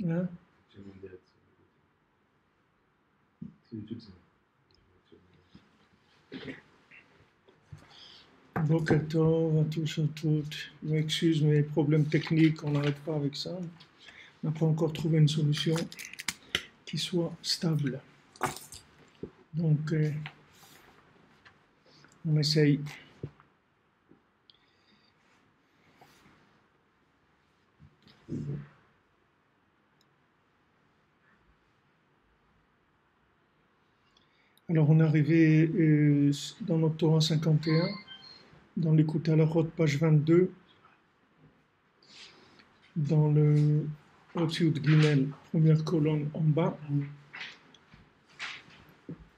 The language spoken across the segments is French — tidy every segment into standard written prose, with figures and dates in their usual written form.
Hein? Boker Tov à tous, à toutes. Je m'excuse, mais problèmes techniques, on n'arrête pas avec ça. On n'a pas encore trouvé une solution qui soit stable. Donc, on essaye. Alors, on est arrivé dans notre Torah 51, dans l'écoute à la route, page 22, dans le au-dessus de Gimel, première colonne en bas.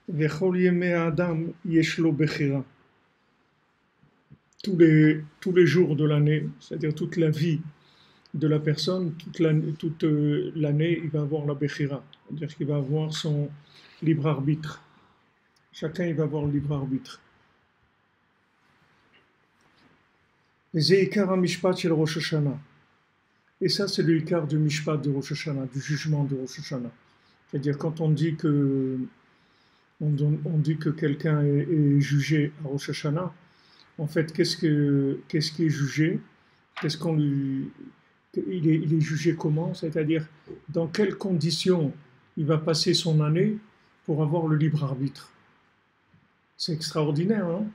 Vechol yemei Adam yesh lo bechira. Tous les jours de l'année, c'est-à-dire toute la vie de la personne, toute l'année, il va avoir la bechira, c'est-à-dire qu'il va avoir son libre arbitre. Chacun, il va avoir le libre arbitre. Et ça, c'est le Ikar du Mishpat de Rosh Hashanah, du jugement de Rosh Hashanah. C'est-à-dire, quand on dit que quelqu'un est jugé à Rosh Hashanah, en fait, qu'est-ce qui est jugé? Il est jugé comment? C'est-à-dire, dans quelles conditions il va passer son année pour avoir le libre arbitre? C'est extraordinaire, hein?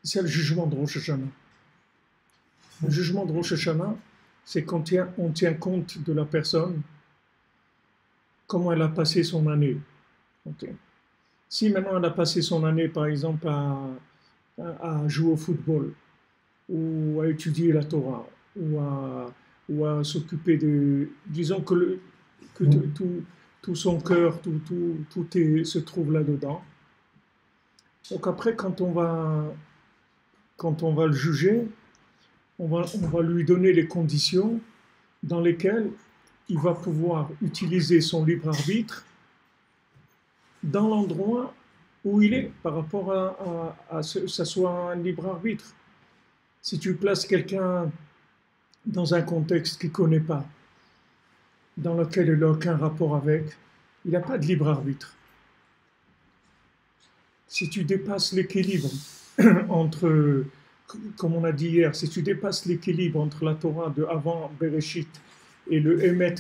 C'est le jugement de Rosh Hashanah. Le jugement de Rosh Hashanah, c'est quand on tient compte de la personne, comment elle a passé son année. Okay. Si maintenant elle a passé son année, par exemple, à jouer au football, ou à étudier la Torah, ou à s'occuper de... Disons que tout son cœur, tout se trouve là-dedans. Donc après, quand on va le juger, on va lui donner les conditions dans lesquelles il va pouvoir utiliser son libre arbitre dans l'endroit où il est, par rapport à ce que ça soit un libre arbitre. Si tu places quelqu'un dans un contexte qu'il ne connaît pas, dans lequel il n'a aucun rapport avec, il n'a pas de libre arbitre. Si tu dépasses l'équilibre entre, comme on a dit hier, si tu dépasses l'équilibre entre la Torah de avant Bereshit et le Emet,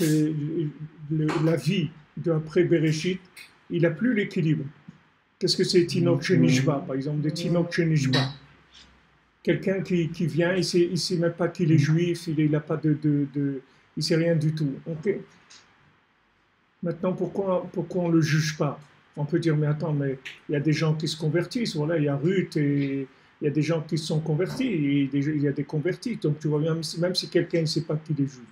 la vie de après Bereshit, il n'a plus l'équilibre. Qu'est-ce que c'est Tinok Shenishba, par exemple, des Tinok Shenishba? Quelqu'un qui vient, il ne sait même pas qu'il est juif, il n'a pas il ne sait rien du tout. Okay. Maintenant, pourquoi on ne le juge pas? On peut dire, mais attends, mais il y a des gens qui se convertissent, voilà, il y a Ruth et il y a des gens qui se sont convertis, et il y a des convertis, donc tu vois, même si quelqu'un ne sait pas qu'il est juif,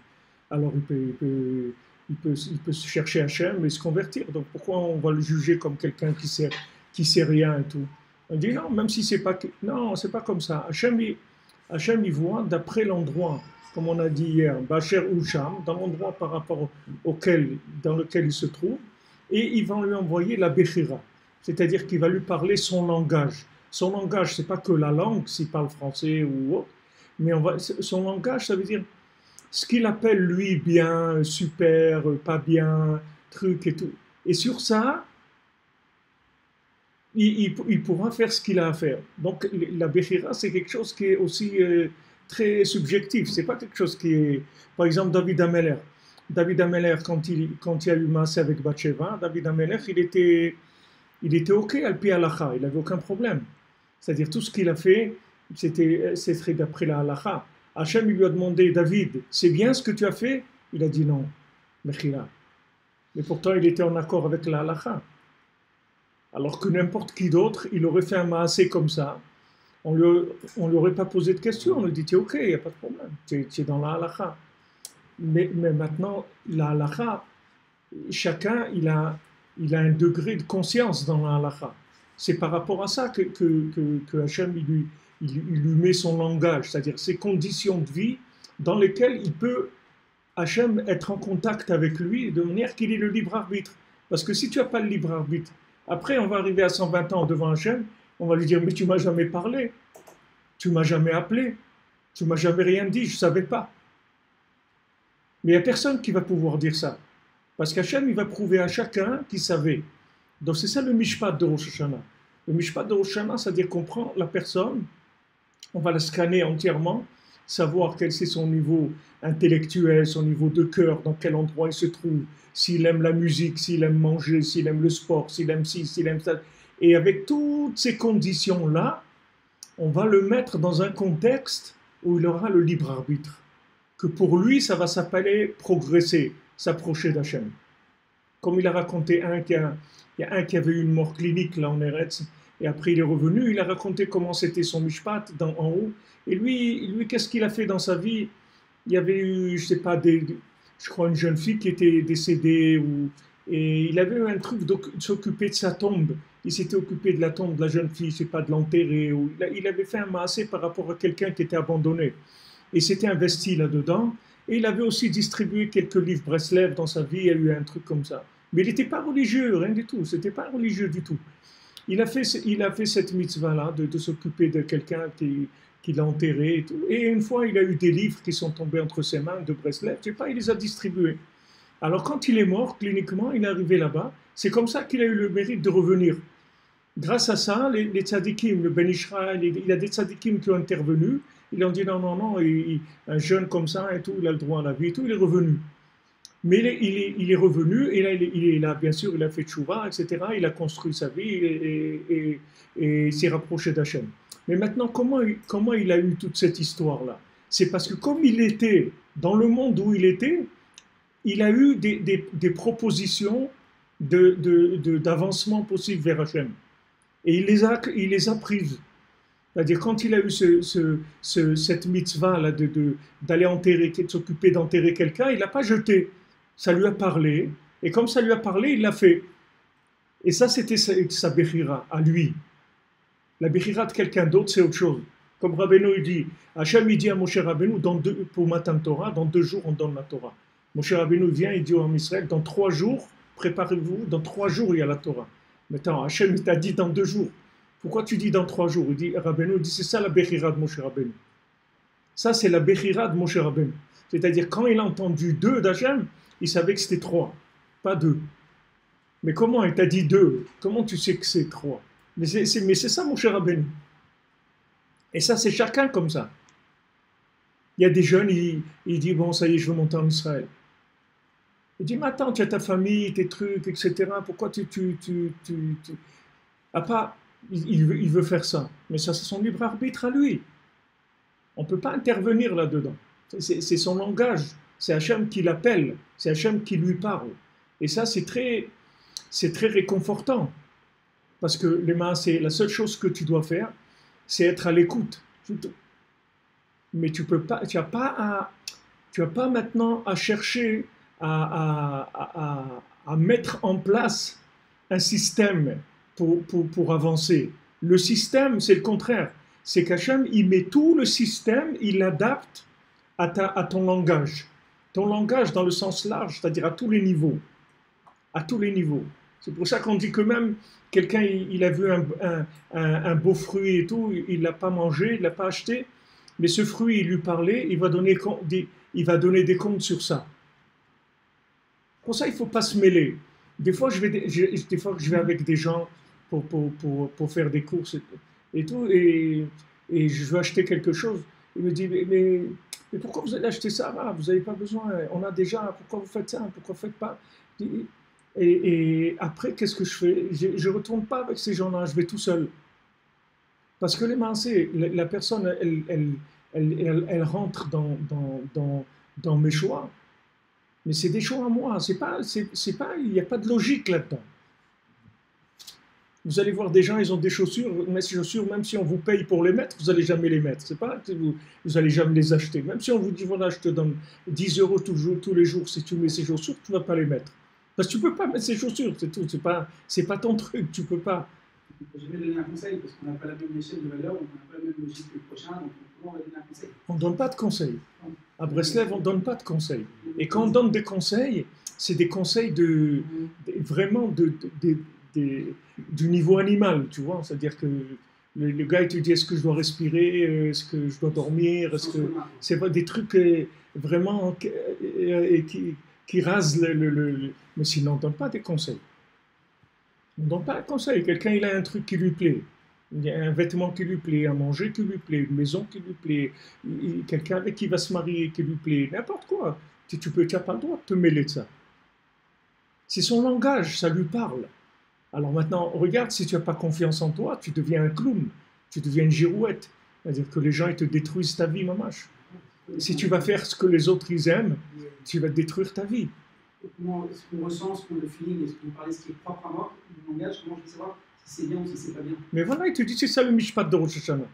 alors il peut se chercher Hachem et se convertir, donc pourquoi on va le juger comme quelqu'un qui sait rien et tout? On dit non, même si c'est pas... Non, c'est pas comme ça. Hachem, il voit d'après l'endroit, comme on a dit hier, Bacher ou Sham, dans l'endroit par rapport dans lequel il se trouve, et il va lui envoyer la Bechira, c'est-à-dire qu'il va lui parler son langage. Son langage, c'est pas que la langue, s'il parle français ou autre, mais son langage, ça veut dire ce qu'il appelle lui bien, super, pas bien, truc et tout. Et sur ça, il pourra faire ce qu'il a à faire. Donc la Bechira, c'est quelque chose qui est aussi très subjectif. C'est pas quelque chose qui est... Par exemple, David Ameller. David Ameller, quand il y a eu massé avec Bathsheba, David Ameller, il était OK al pi halacha, il n'avait aucun problème. C'est-à-dire tout ce qu'il a fait, c'était d'après la halacha. Hachem lui a demandé, David, c'est bien ce que tu as fait? Il a dit non, Bechira. Mais pourtant, il était en accord avec la halacha. Alors que n'importe qui d'autre, il aurait fait un maasé comme ça. On lui aurait pas posé de questions. On lui dit, tu es OK, il n'y a pas de problème. Tu es dans la halacha. Mais maintenant, la halacha, chacun, il a un degré de conscience dans la halacha. C'est par rapport à ça que Hachem il lui met son langage, c'est-à-dire ses conditions de vie dans lesquelles il peut, Hachem, être en contact avec lui de manière qu'il ait le libre arbitre. Parce que si tu n'as pas le libre arbitre, après on va arriver à 120 ans devant Hachem, on va lui dire mais tu m'as jamais parlé, tu m'as jamais appelé, tu m'as jamais rien dit, je ne savais pas. Mais il n'y a personne qui va pouvoir dire ça. Parce qu'Hachem, il va prouver à chacun qu'il savait. Donc c'est ça le Mishpat de Rosh Hashanah. Le Mishpat de Rosh Hashanah, c'est-à-dire qu'on prend la personne, on va la scanner entièrement, savoir quel c'est son niveau intellectuel, son niveau de cœur, dans quel endroit il se trouve, s'il aime la musique, s'il aime manger, s'il aime le sport, s'il aime ci, s'il aime ça. Et avec toutes ces conditions-là, on va le mettre dans un contexte où il aura le libre arbitre. Que pour lui, ça va s'appeler progresser, s'approcher d'Hachem. Comme il a raconté il y a un qui avait eu une mort clinique là en Eretz, et après il est revenu, il a raconté comment c'était son mishpat en haut. Et lui qu'est-ce qu'il a fait dans sa vie? Il y avait eu, je sais pas, je crois une jeune fille qui était décédée, et il avait eu un truc de s'occuper de sa tombe. Il s'était occupé de la tombe de la jeune fille, je sais pas, de l'enterrer. Il avait fait un maassé par rapport à quelqu'un qui était abandonné. Et s'était investi là-dedans. Et il avait aussi distribué quelques livres Breslev dans sa vie, il y a eu un truc comme ça. Mais il n'était pas religieux, rien du tout, c'était pas religieux du tout. Il a fait cette mitzvah-là de s'occuper de quelqu'un qui l'a enterré et tout. Et une fois, il a eu des livres qui sont tombés entre ses mains de Breslev, je sais pas, il les a distribués. Alors quand il est mort, cliniquement, il est arrivé là-bas, c'est comme ça qu'il a eu le mérite de revenir. Grâce à ça, les tzadikim, le Ben Israël, il y a des tzadikim qui ont intervenu, ils ont dit non, un jeune comme ça et tout, il a le droit à la vie et tout, il est revenu. Mais il est revenu et là, il a, bien sûr, il a fait tchouva, etc. Il a construit sa vie et s'est rapproché d'Hachem. Mais maintenant, comment il a eu toute cette histoire-là? C'est parce que comme il était dans le monde où il était, il a eu des propositions d'avancement possible vers Hachem. Et il les a prises. C'est-à-dire, quand il a eu cette mitzvah-là d'aller enterrer, de s'occuper d'enterrer quelqu'un, il n'a pas jeté. Ça lui a parlé. Et comme ça lui a parlé, il l'a fait. Et ça, c'était sa béchira, à lui. La béchira de quelqu'un d'autre, c'est autre chose. Comme Rabbeinu, il dit, Hachem, il dit à Moshe Rabbeinu, pour Matan Torah, dans 2 jours, on donne la Torah. Moshe Rabbeinu vient, il dit au Israël, dans 3 jours, préparez-vous, dans 3 jours, il y a la Torah. Maintenant, Hachem, il t'a dit dans 2 jours. Pourquoi tu dis dans 3 jours? Il dit, Rabbeinu, c'est ça la béchira de Moshe Rabbeinu. Ça, c'est la béchira de Moshe Rabbeinu. C'est-à-dire, quand il a entendu 2 d'Hachem, il savait que c'était 3, pas 2. Mais comment il t'a dit 2? Comment tu sais que c'est 3? Mais c'est ça, Moshe Rabbeinu. Et ça, c'est chacun comme ça. Il y a des jeunes, il dit, bon, ça y est, je veux monter en Israël. Il dit, mais attends, tu as ta famille, tes trucs, etc. Pourquoi Ah, pas, il veut faire ça. Mais ça, c'est son libre arbitre à lui. On ne peut pas intervenir là-dedans. C'est son langage. C'est Hachem qui l'appelle. C'est Hachem qui lui parle. Et ça, c'est très réconfortant. Parce que c'est la seule chose que tu dois faire, c'est être à l'écoute. Mais tu n'as pas maintenant à chercher à mettre en place un système pour avancer. Le système, c'est le contraire. C'est qu'Hachem, il met tout le système, il l'adapte à ton langage. Ton langage dans le sens large, c'est-à-dire à tous les niveaux. À tous les niveaux. C'est pour ça qu'on dit que même quelqu'un, il a vu un beau fruit et tout, il ne l'a pas mangé, il ne l'a pas acheté, mais ce fruit, il lui parlait, il va donner des comptes sur ça. Pour ça, il ne faut pas se mêler. Des fois, je vais avec des gens pour faire des courses et tout, et je veux acheter quelque chose. Il me dit, mais pourquoi vous allez acheter ça? Vous n'avez pas besoin, on a déjà, pourquoi vous faites ça? Pourquoi vous ne faites pas? Et après, qu'est-ce que je fais? Je ne retourne pas avec ces gens-là, je vais tout seul. Parce que les mansés, la personne, elle rentre dans mes choix. Mais c'est des choix à moi. Il n'y a pas de logique là-dedans. Vous allez voir des gens, ils ont des chaussures, mais ces chaussures, même si on vous paye pour les mettre, vous n'allez jamais les mettre. C'est pas que vous n'allez jamais les acheter. Même si on vous dit, voilà, je te donne 10 euros tous les jours, si tu mets ces chaussures, tu ne vas pas les mettre. Parce que tu ne peux pas mettre ces chaussures, c'est tout. C'est pas ton truc, tu ne peux pas. On ne peut jamais donner un conseil parce qu'on n'a pas la même échelle de valeur, on n'a pas la même logique que le prochain, donc comment on va donner un conseil? On ne donne pas de conseils. À Breslev, on ne donne pas de conseils. Et quand on donne des conseils, c'est des conseils vraiment du niveau animal, tu vois. C'est-à-dire que le gars, il te dit, est-ce que je dois respirer, est-ce que je dois dormir, est-ce que... C'est pas des trucs vraiment qui rasent Mais sinon, on ne donne pas des conseils. On ne donne pas de conseils. Quelqu'un, il a un truc qui lui plaît. Il y a un vêtement qui lui plaît, un manger qui lui plaît, une maison qui lui plaît, quelqu'un avec qui il va se marier qui lui plaît, n'importe quoi. Tu n'as pas le droit de te mêler de ça. C'est son langage, ça lui parle. Alors maintenant, regarde, si tu n'as pas confiance en toi, tu deviens un clown, tu deviens une girouette. C'est-à-dire que les gens, ils te détruisent ta vie, mamache. Si tu vas faire ce que les autres, ils aiment, tu vas détruire ta vie. Comment est-ce qu'on ressent, ce qu'on le feeling, est-ce qu'on parle ce qui est propre à moi, mon langage, comment je vais savoir si c'est bien ou si c'est pas bien? Mais voilà, il te dit, c'est ça le mishpat de Rosh Hashanah.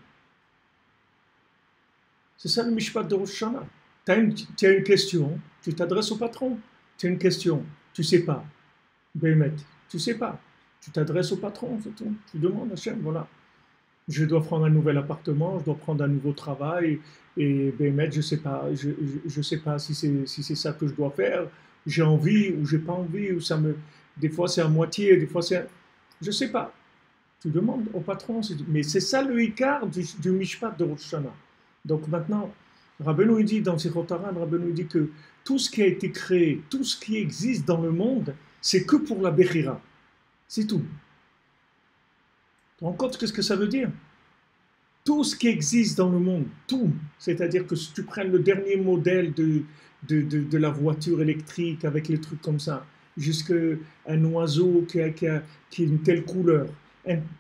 C'est ça le mishpat de Rosh Hashanah. Tu as une question, tu t'adresses au patron. Tu as une question, tu ne sais pas. Bémet, tu ne sais pas. Tu t'adresses au patron, c'est tout. Tu demandes à Hachem, voilà. Je dois prendre un nouvel appartement, je dois prendre un nouveau travail, et Bémet, je ne sais pas si c'est ça que je dois faire. J'ai envie ou j'ai pas envie, ou des fois c'est à moitié, des fois c'est... Je ne sais pas. Tu demandes au patron, mais c'est ça le Icar du Mishpat de Rosh Hashanah. Donc maintenant, Rabbeinu dit dans Sichot Haran, Rabbeinu dit que tout ce qui a été créé, tout ce qui existe dans le monde, c'est que pour la Bechira. C'est tout. Tu te rends compte de ce que ça veut dire? Tout ce qui existe dans le monde, tout, c'est-à-dire que si tu prennes le dernier modèle de la voiture électrique avec les trucs comme ça, jusqu'à un oiseau qui a une telle couleur,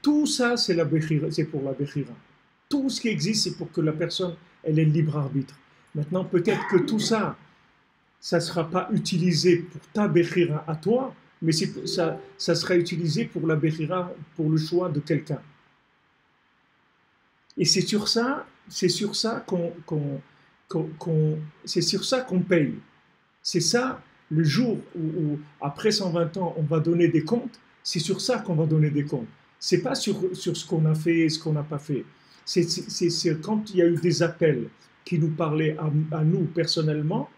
tout ça c'est pour la Bechira. Tout ce qui existe, c'est pour que la personne elle ait le libre arbitre. Maintenant, peut-être que tout ça, ça ne sera pas utilisé pour ta Bechira à toi, mais ça sera utilisé pour la Bechira, pour le choix de quelqu'un. Et c'est sur ça qu'on paye. C'est ça, le jour où, après 120 ans, on va donner des comptes, c'est sur ça qu'on va donner des comptes. C'est pas sur ce qu'on a fait et ce qu'on n'a pas fait. C'est quand il y a eu des appels qui nous parlaient à nous personnellement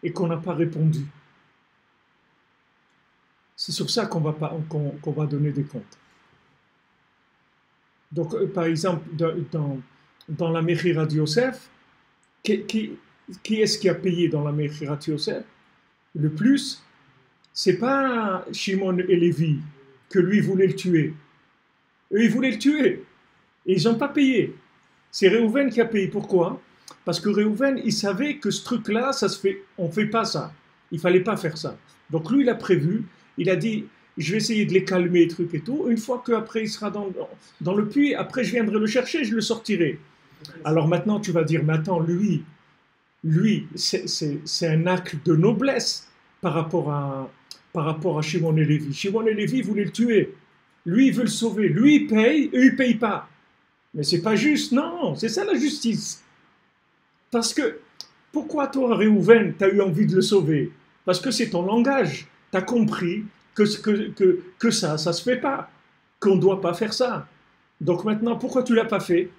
et qu'on n'a pas répondu. C'est sur ça qu'on va donner des comptes. Donc, par exemple, dans la Mechirat Yosef, qui est-ce qui a payé dans la Mechirat Yosef? Le plus, c'est pas Shimon et Lévi, que lui voulait le tuer. Eux, ils voulaient le tuer. Et ils n'ont pas payé. C'est Réhouven qui a payé. Pourquoi? Parce que Réhouven, il savait que ce truc-là, ça se fait, on ne fait pas ça. Il ne fallait pas faire ça. Donc lui, il a prévu, il a dit, je vais essayer de les calmer, trucs et tout. Une fois qu'après, il sera dans le puits, après, je viendrai le chercher, je le sortirai. Alors maintenant, tu vas dire, mais attends, lui c'est un acte de noblesse par rapport à Shimon et Lévi. Shimon et Lévi voulaient le tuer. Lui, il veut le sauver. Lui, il paye, eux, ils ne payent pas. Mais c'est pas juste, non, c'est ça la justice. Parce que, pourquoi toi, Réhouven, tu as eu envie de le sauver? Parce que c'est ton langage. Tu as compris que ça se fait pas, qu'on ne doit pas faire ça. Donc maintenant, pourquoi tu l'as pas fait?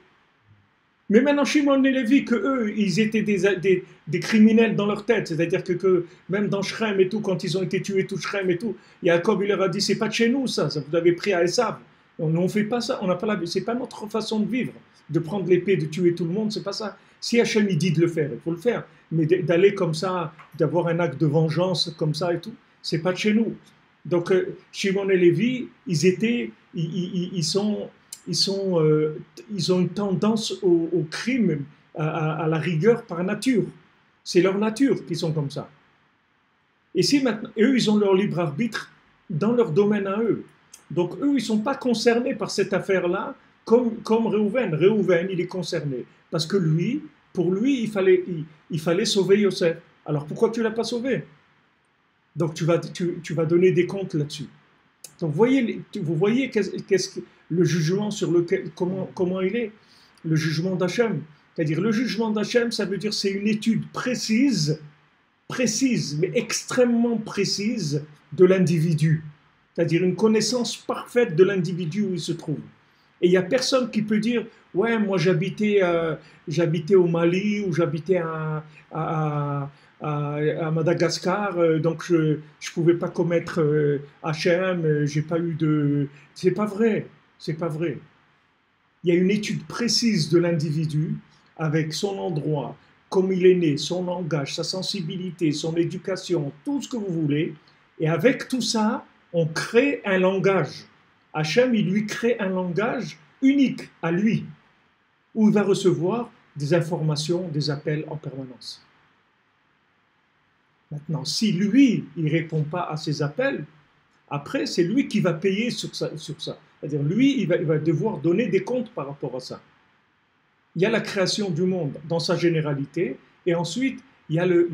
Mais maintenant, Shimon et Lévi, que eux, ils étaient des criminels dans leur tête. C'est-à-dire que même dans Shrem et tout, quand ils ont été tués, tout Shrem et tout, Jacob, il leur a dit, c'est pas de chez nous, ça vous avez pris à Esav. On ne fait pas ça, on n'a pas c'est pas notre façon de vivre, de prendre l'épée, de tuer tout le monde, c'est pas ça. Si Hachem il dit de le faire, il faut le faire. Mais d'aller comme ça, d'avoir un acte de vengeance comme ça et tout, c'est pas de chez nous. Donc, Shimon et Lévi, ils ont une tendance au crime, à la rigueur par nature. C'est leur nature qui sont comme ça. Et si maintenant, eux, ils ont leur libre arbitre dans leur domaine à eux. Donc eux, ils ne sont pas concernés par cette affaire-là comme Réhouven. Réhouven, il est concerné. Parce que pour lui, il fallait sauver Yosef. Alors pourquoi tu ne l'as pas sauvé? Donc tu vas donner des comptes là-dessus. Donc vous voyez le jugement sur lequel, comment il est, le jugement d'Hachem. C'est-à-dire le jugement d'Hachem, ça veut dire c'est une étude précise, mais extrêmement précise de l'individu. c'est-à-dire une connaissance parfaite de l'individu où il se trouve. Et il n'y a personne qui peut dire, ouais, moi j'habitais au Mali ou j'habitais à Madagascar, donc je ne pouvais pas commettre HM, j'ai pas eu de... C'est pas vrai, c'est pas vrai. Il y a une étude précise de l'individu avec son endroit, comme il est né, son langage, sa sensibilité, son éducation, tout ce que vous voulez. Et avec tout ça, on crée un langage. Hachem, il lui crée un langage unique à lui, où il va recevoir des informations, des appels en permanence. Maintenant, si lui, il ne répond pas à ces appels, après, c'est lui qui va payer sur ça. C'est-à-dire, lui, il va devoir donner des comptes par rapport à ça. Il y a la création du monde dans sa généralité, et ensuite, il y a le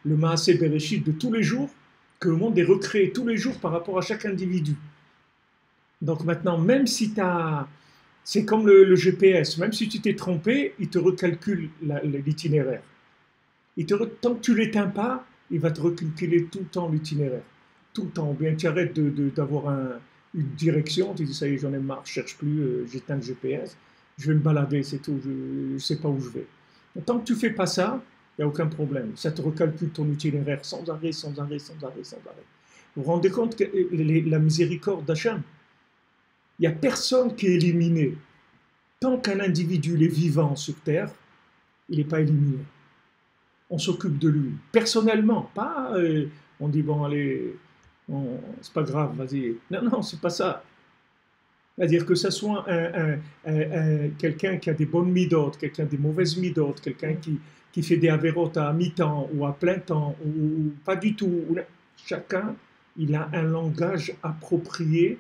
Maaseh Bereshit de tous les jours, que le monde est recréé tous les jours par rapport à chaque individu. Donc maintenant, même si tu as... C'est comme le GPS, même si tu t'es trompé, il te recalcule l'itinéraire. Tant que tu ne l'éteins pas, il va te recalculer tout le temps l'itinéraire. Tout le temps. Ou bien tu arrêtes d'avoir une direction, tu dis ça y est, j'en ai marre, je ne cherche plus, j'éteins le GPS, je vais me balader, c'est tout, je ne sais pas où je vais. Tant que tu ne fais pas ça, il n'y a aucun problème. Ça te recalcule ton itinéraire sans arrêt, sans arrêt, sans arrêt, sans arrêt. Vous vous rendez compte que la miséricorde d'Hachem, il n'y a personne qui est éliminé. Tant qu'un individu est vivant sur Terre, il n'est pas éliminé. On s'occupe de lui, personnellement, pas on dit bon allez, c'est pas grave, vas-y. Non, non, c'est pas ça. C'est-à-dire que ce soit quelqu'un qui a des bonnes midotes, quelqu'un des mauvaises midotes, quelqu'un qui fait des avérotes à mi-temps ou à plein temps, ou pas du tout. Chacun, il a un langage approprié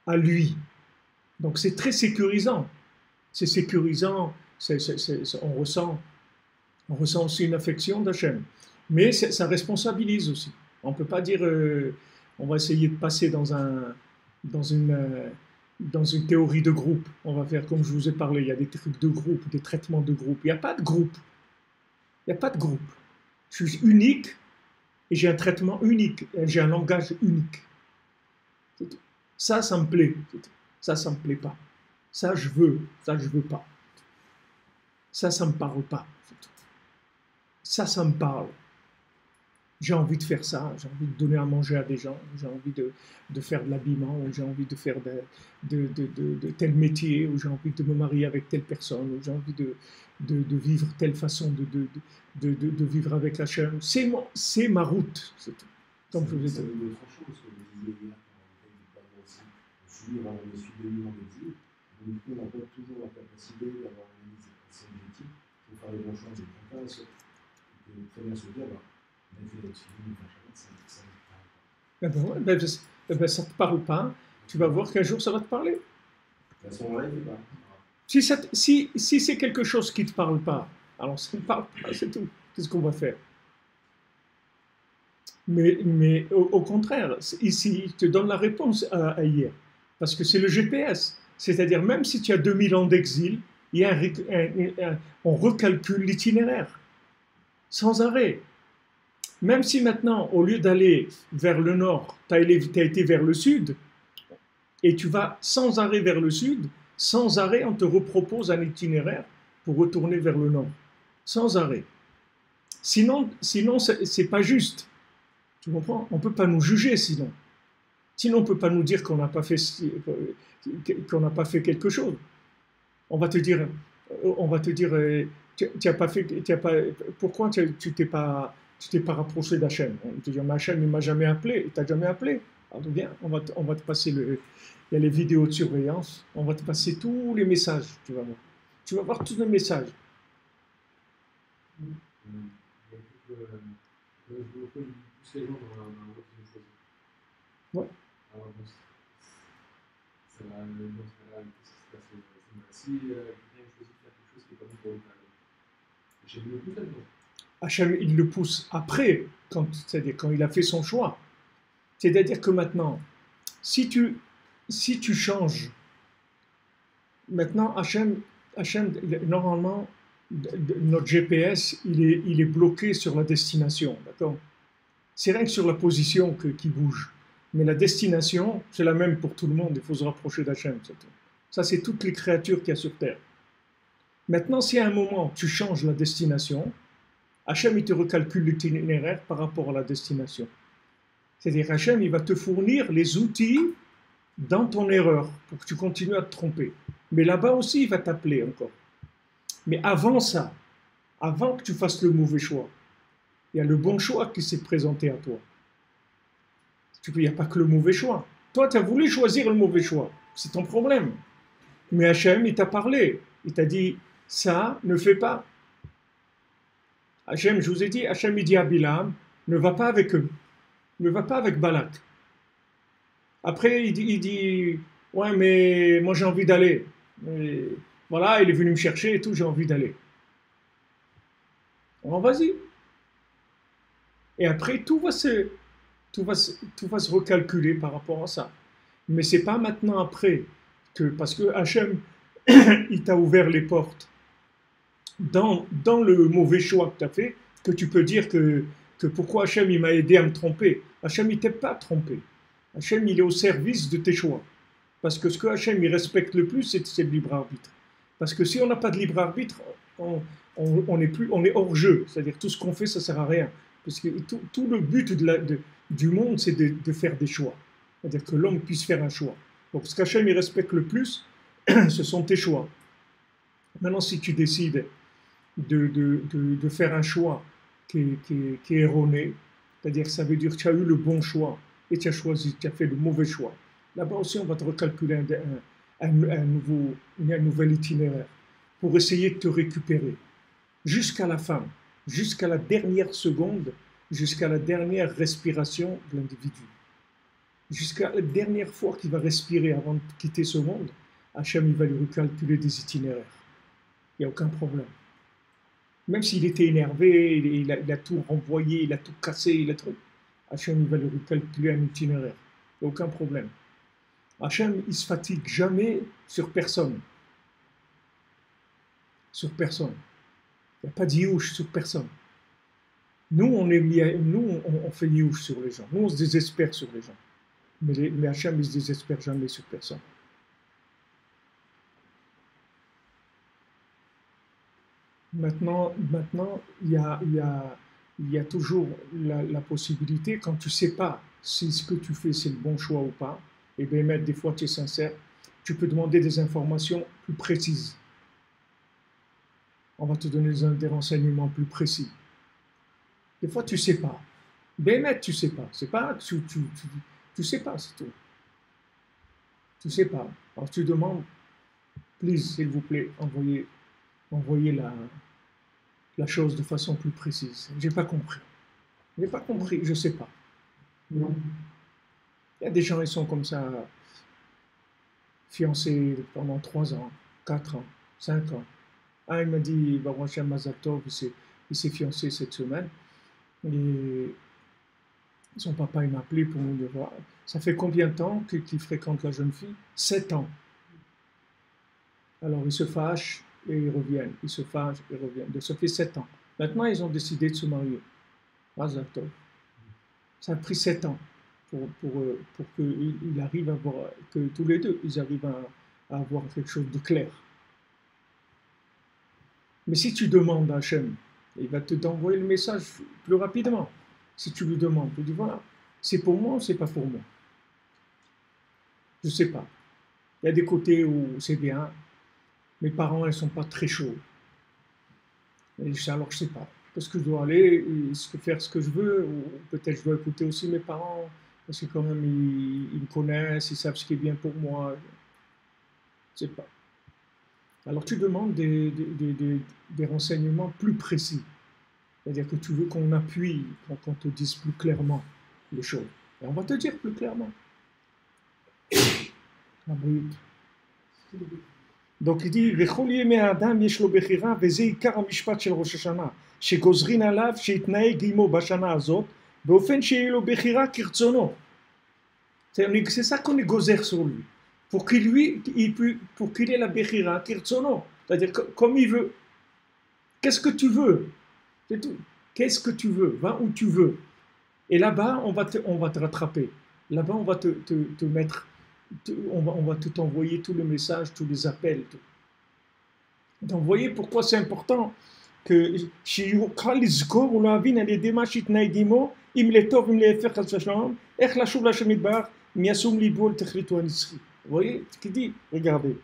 à lui. Donc c'est très sécurisant. C'est sécurisant, on ressent aussi une affection d'Hachem. Mais ça responsabilise aussi. On ne peut pas dire on va essayer de passer dans une théorie de groupe. On va faire comme je vous ai parlé, il y a des trucs de groupe, des traitements de groupe. Il n'y a pas de groupe. Il n'y a pas de groupe. Je suis unique et j'ai un traitement unique. J'ai un langage unique. Ça me plaît. Ça me plaît pas. Ça, je veux pas. Ça me parle pas. Ça me parle. J'ai envie de faire ça, j'ai envie de donner à manger à des gens, j'ai envie de faire de l'habillement, ou j'ai envie de faire de tel métier, ou j'ai envie de me marier avec telle personne, ou j'ai envie de vivre telle façon de vivre avec la chaîne. C'est ma route, c'est tout. Comme je vous ai dit. Ça nous met franchement, parce que vous disiez hier, on a suivi 2000 ans d'exil, donc du coup on n'a pas toujours la capacité d'avoir un objectif, il faut faire les bons choix, c'est le cas, on peut très bien se dire, on a fait notre film, ça ne parle pas. Ça ne te parle pas, tu vas voir qu'un jour ça va te parler. À ce moment-là, il ne fait pas. Si c'est quelque chose qui ne te parle pas, alors ça ne parle pas, c'est tout. Qu'est-ce qu'on va faire? Mais au contraire, ici, il te donne la réponse à hier. Parce que c'est le GPS. C'est-à-dire, même si tu as 2000 ans d'exil, on recalcule l'itinéraire. Sans arrêt. Même si maintenant, au lieu d'aller vers le nord, tu as été vers le sud, et tu vas sans arrêt vers le sud, sans arrêt, on te repropose un itinéraire pour retourner vers le nord. Sans arrêt. Sinon c'est pas juste. Tu comprends? On ne peut pas nous juger sinon. Sinon, on ne peut pas nous dire qu'on n'a pas fait quelque chose. On va te dire, pourquoi tu t'es pas rapproché d'Hachem? On va te dire, mais Hachem ne m'a jamais appelé. Il t'a jamais appelé. Alors viens, on va te passer il y a les vidéos de surveillance. On va te passer tous les messages. Tu vas voir. Tu vas voir tous les messages. Les gens dans la route qu'ils ont choisi. Ouais. Alors, bon, ça va, dans ce cas-là, qu'est-ce qui se passe? Si quelqu'un choisit de faire quelque chose qui n'est pas bon pour lui, Hachem le pousse là-dedans. Hachem, il le pousse après, c'est-à-dire quand il a fait son choix. C'est-à-dire que maintenant, si tu changes, maintenant Hachem, normalement, notre GPS, il est bloqué sur la destination, d'accord? C'est rien que sur la position qui bouge. Mais la destination, c'est la même pour tout le monde, il faut se rapprocher d'Hachem. Ça, c'est toutes les créatures qu'il y a sur Terre. Maintenant, si à un moment, tu changes la destination, Hachem, il te recalcule l'itinéraire par rapport à la destination. C'est-à-dire, Hachem, il va te fournir les outils dans ton erreur pour que tu continues à te tromper. Mais là-bas aussi, il va t'appeler encore. Mais avant ça, avant que tu fasses le mauvais choix, il y a le bon choix qui s'est présenté à toi. Il n'y a pas que le mauvais choix. Toi, tu as voulu choisir le mauvais choix. C'est ton problème. Mais Hachem, il t'a parlé. Il t'a dit, ça, ne fais pas. Hachem, je vous ai dit, Hachem, il dit à Bilam, ne va pas avec eux. Ne va pas avec Balak. Après, il dit, ouais, mais moi j'ai envie d'aller. Et voilà, il est venu me chercher et tout, j'ai envie d'aller. Alors vas-y. Et après, tout va se recalculer par rapport à ça. Mais c'est pas maintenant après, parce que Hachem, il t'a ouvert les portes dans le mauvais choix que tu as fait, que tu peux dire que pourquoi Hachem il m'a aidé à me tromper. Hachem il t'aide pas à tromper. Hachem il est au service de tes choix. Parce que ce que Hachem il respecte le plus, c'est le libre arbitre. Parce que si on n'a pas de libre arbitre, on est hors jeu. C'est-à-dire tout ce qu'on fait, ça sert à rien. Parce que tout le but du monde, c'est de faire des choix. C'est-à-dire que l'homme puisse faire un choix. Donc ce qu'Hachem il respecte le plus, ce sont tes choix. Maintenant, si tu décides de faire un choix qui est erroné, c'est-à-dire ça veut dire que tu as eu le bon choix et tu as choisi, tu as fait le mauvais choix. Là-bas aussi, on va te recalculer un nouvel itinéraire pour essayer de te récupérer jusqu'à la fin, jusqu'à la dernière seconde, jusqu'à la dernière respiration de l'individu. Jusqu'à la dernière fois qu'il va respirer avant de quitter ce monde, Hachem il va lui recalculer des itinéraires. Il n'y a aucun problème. Même s'il était énervé, il a tout renvoyé, il a tout cassé, Hachem il va lui recalculer un itinéraire. Il n'y a aucun problème. Hachem il ne se fatigue jamais sur personne. Sur personne. Il n'y a pas de yiouch sur personne. Nous, on fait yiouch sur les gens. Nous, on se désespère sur les gens. Mais Hachem, il ne se désespère jamais sur personne. Maintenant, il y a toujours la possibilité, quand tu ne sais pas si ce que tu fais, c'est le bon choix ou pas, et bien, des fois, tu es sincère, tu peux demander des informations plus précises. On va te donner des renseignements plus précis. Des fois, tu ne sais pas. Ben, tu ne sais pas. C'est pas tu sais pas, c'est tout. Tu ne sais pas. Alors, tu demandes, please, s'il vous plaît, envoyez la chose de façon plus précise. J'ai pas compris. J'ai pas compris, je sais pas. Non. Il y a des gens, ils sont comme ça, fiancés pendant 3 ans, 4 ans, 5 ans. Il m'a dit, Baruch Hashem Mazal Tov, il s'est fiancé cette semaine. Et son papa, il m'a appelé pour me dire, ça fait combien de temps qu'il fréquente la jeune fille? 7 ans. Alors, ils se fâchent et ils reviennent. Ils se fâchent et reviennent. Donc, ça fait 7 ans. Maintenant, ils ont décidé de se marier. Mazal Tov. Ça a pris 7 ans pour qu'il arrive à voir, que tous les deux, ils arrivent à avoir quelque chose de clair. Mais si tu demandes à Hachem, il va t'envoyer le message plus rapidement. Si tu lui demandes, tu dis voilà, c'est pour moi ou c'est pas pour moi? Je ne sais pas. Il y a des côtés où c'est bien. Mes parents, ils ne sont pas très chauds. Alors je ne sais pas. Est-ce que je dois aller faire ce que je veux, ou peut-être je dois écouter aussi mes parents, parce que quand même ils me connaissent, ils savent ce qui est bien pour moi. Je ne sais pas. Alors tu demandes des renseignements plus précis. C'est-à-dire que tu veux qu'on appuie, qu'on te dise plus clairement les choses. Et on va te dire plus clairement. Donc il dit, וכל ימי האדם יש לו בחירה, וזה עיקר המשפט של ראש השנה, שגוזרין עליו שיתנהג עמו בשנה הזאת, באופן שיהיה לו בחירה כרצונו. C'est ça qu'on est gozer sur lui. Pour qu'il ait la bechira kirtsono, c'est-à-dire comme il veut. Qu'est-ce que tu veux? C'est tout. Qu'est-ce que tu veux? Va où tu veux. Et là-bas, on va te rattraper. Là-bas, on va te mettre, on va tout envoyer, tous les messages, tous les appels. Tout. Donc, vous voyez pourquoi c'est important que שיוכל לזכור ולהבין על ידי מה שהתנהג עמו, אם לטוב, אם להפך חס ושלום, איך לשוב להשם יתברך, מישום ליבו לתכליתו הנצחי. Vous voyez ce qu'il dit? Regardez,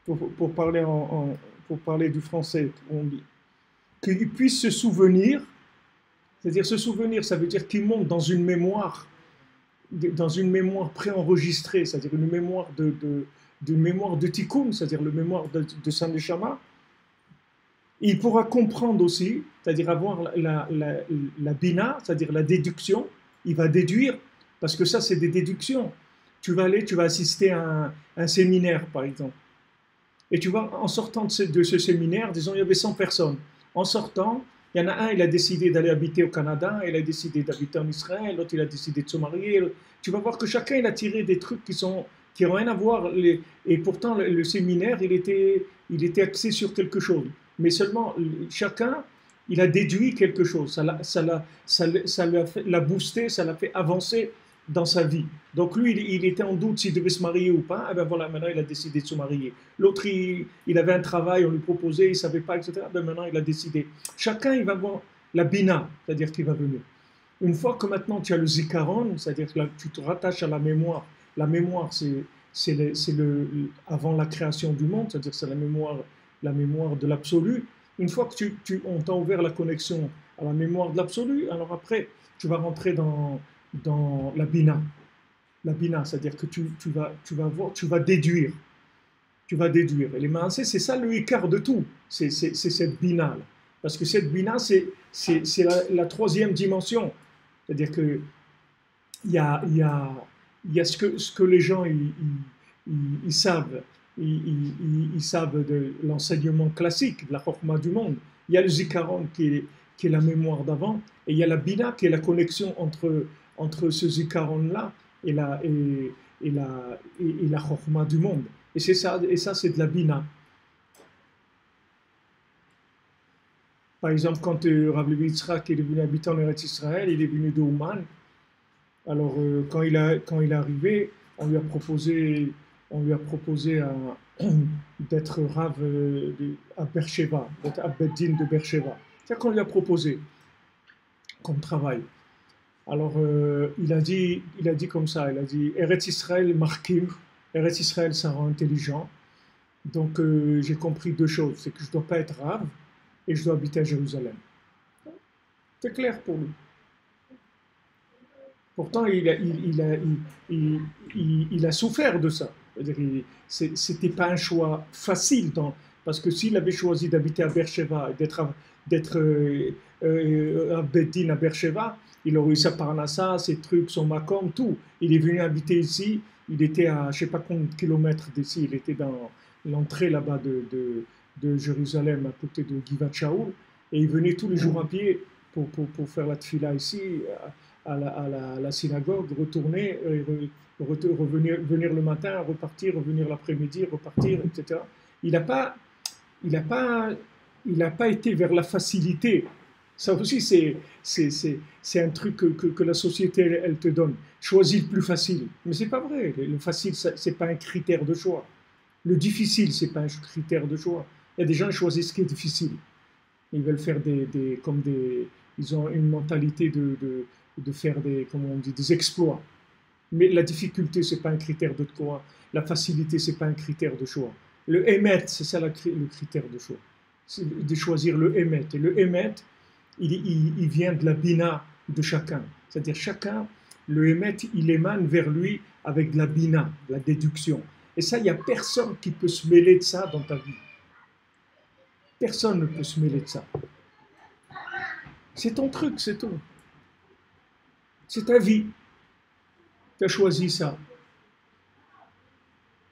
pour parler du français, on dit qu'il puisse se souvenir, c'est-à-dire se souvenir, ça veut dire qu'il monte dans une mémoire préenregistrée, c'est-à-dire une mémoire de tikkun, c'est-à-dire le mémoire de sa neshama. Il pourra comprendre aussi, c'est-à-dire avoir la bina, c'est-à-dire la déduction. Il va déduire, parce que ça, c'est des déductions. Tu vas assister à un séminaire, par exemple. Et tu vois, en sortant de ce séminaire, disons, il y avait 100 personnes. En sortant, il y en a un, il a décidé d'aller habiter au Canada, il a décidé d'habiter en Israël, l'autre, il a décidé de se marier. Tu vas voir que chacun, il a tiré des trucs qui n'ont rien à voir. Et pourtant, le séminaire, il était axé sur quelque chose. Mais seulement, chacun, il a déduit quelque chose. Ça l'a boosté, ça l'a fait avancer dans sa vie. Donc lui, il était en doute s'il devait se marier ou pas. Et bien voilà, maintenant, il a décidé de se marier. L'autre, il avait un travail, on lui proposait, il ne savait pas, etc. Ben maintenant, il a décidé. Chacun, il va voir la bina, c'est-à-dire qu'il va venir. Une fois que maintenant, tu as le zikaron, c'est-à-dire que tu te rattaches à la mémoire. La mémoire, c'est avant la création du monde, c'est-à-dire c'est la mémoire de l'absolu. Une fois que on t'a ouvert la connexion à la mémoire de l'absolu, alors après, tu vas rentrer dans la bina. La bina, c'est-à-dire que tu vas déduire. Tu vas déduire. Et les maasé, c'est ça le ikar de tout. C'est cette bina-là. Parce que cette bina, c'est la troisième dimension. C'est-à-dire que il y a ce que les gens ils savent. Ils savent de l'enseignement classique, de la chokma du monde. Il y a le zikaron qui est la mémoire d'avant, et il y a la bina qui est la connexion entre ce zikaron-là et la chokma du monde. Et ça c'est de la bina. Par exemple, quand Rav Levi Yitzhak est venu habiter en Eretz Israël, il est venu de Ouman. Alors, quand il est arrivé, on lui a proposé d'être Rav à Beersheba, d'être Abeddin de Beersheba. C'est ça qu'on lui a proposé comme travail. Alors, il a dit comme ça, il a dit Eretz Israël markim, Eretz Israël ça rend intelligent. Donc, j'ai compris deux choses, c'est que je ne dois pas être Rav et je dois habiter à Jérusalem. C'est clair pour lui. Pourtant, il a souffert de ça. C'était pas un choix facile, parce que s'il avait choisi d'habiter à Beersheba, d'être à Beddin à Beersheba, il aurait eu sa parnassa, ses trucs, son makom, tout. Il est venu habiter ici, il était à je sais pas combien de kilomètres d'ici, il était dans l'entrée là-bas de Jérusalem, à côté de Givat Shaul, et il venait tous les jours à pied pour faire la tfila ici, à la synagogue, retourner, venir le matin, repartir, revenir l'après-midi, repartir, etc. Il n'a pas été vers la facilité. Ça aussi, c'est un truc que la société, elle te donne. Choisis le plus facile. Mais c'est pas vrai. Le facile, c'est pas un critère de choix. Le difficile, c'est pas un critère de choix. Il y a des gens qui choisissent ce qui est difficile. Ils veulent faire ils ont une mentalité de faire des exploits. Mais la difficulté, c'est pas un critère de choix. La facilité, c'est pas un critère de choix. Le émet, c'est ça le critère de choix. C'est de choisir le émet. Et le émet, il vient de la bina de chacun. C'est-à-dire chacun, le émet, il émane vers lui avec de la bina, de la déduction. Et ça, il n'y a personne qui peut se mêler de ça dans ta vie. Personne ne peut se mêler de ça. C'est ton truc, c'est tout. C'est ta vie. Tu as choisi ça.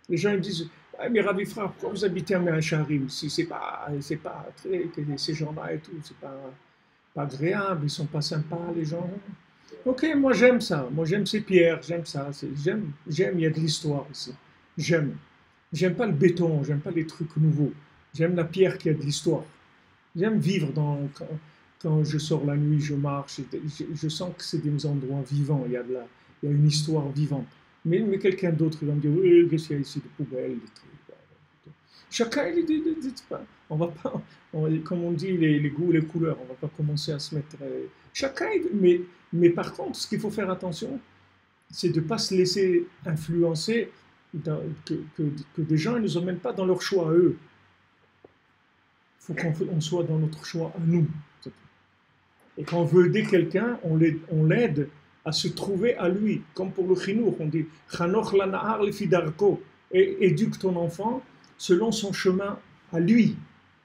Les gens ils disent ah, mais Rav Ifra, pourquoi vous habitez à Me'acharim si c'est pas ces gens-là et tout, c'est pas agréable, ils sont pas sympas, les gens. Ok, moi j'aime ça. Moi j'aime ces pierres, j'aime ça. J'aime, il y a de l'histoire ici. J'aime. J'aime pas le béton, j'aime pas les trucs nouveaux. J'aime la pierre qui a de l'histoire. J'aime vivre quand je sors la nuit, je marche, je sens que c'est des endroits vivants, il il y a une histoire vivante. Mais quelqu'un d'autre, il va me dire, oui, qu'est-ce qu'il y a ici, des poubelles, des trucs. Chacun, on va pas, comme on dit, les goûts, les couleurs, on va pas commencer à se mettre. Chacun, mais par contre, ce qu'il faut faire attention, c'est de ne pas se laisser influencer, que des gens ne nous emmènent pas dans leur choix à eux. Il faut qu'on soit dans notre choix à nous. Et quand on veut aider quelqu'un, on l'aide à se trouver à lui. Comme pour le chinour, on dit Chanoch lanahar lefi darko, et éduque ton enfant selon son chemin à lui,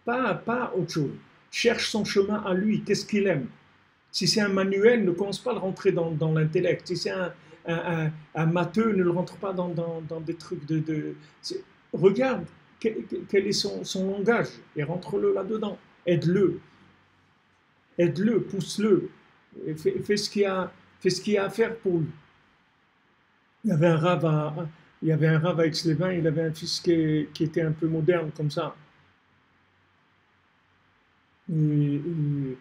pas autre chose. Cherche son chemin à lui, qu'est-ce qu'il aime. Si c'est un manuel, ne commence pas à le rentrer dans l'intellect. Si c'est un matheux, ne le rentre pas dans des trucs regarde quel est son langage et rentre-le là-dedans. Aide-le, pousse-le, fais ce qu'il y a à faire pour lui. Il y avait un rave à Aix-les-Bains, il avait un fils qui était un peu moderne comme ça. Il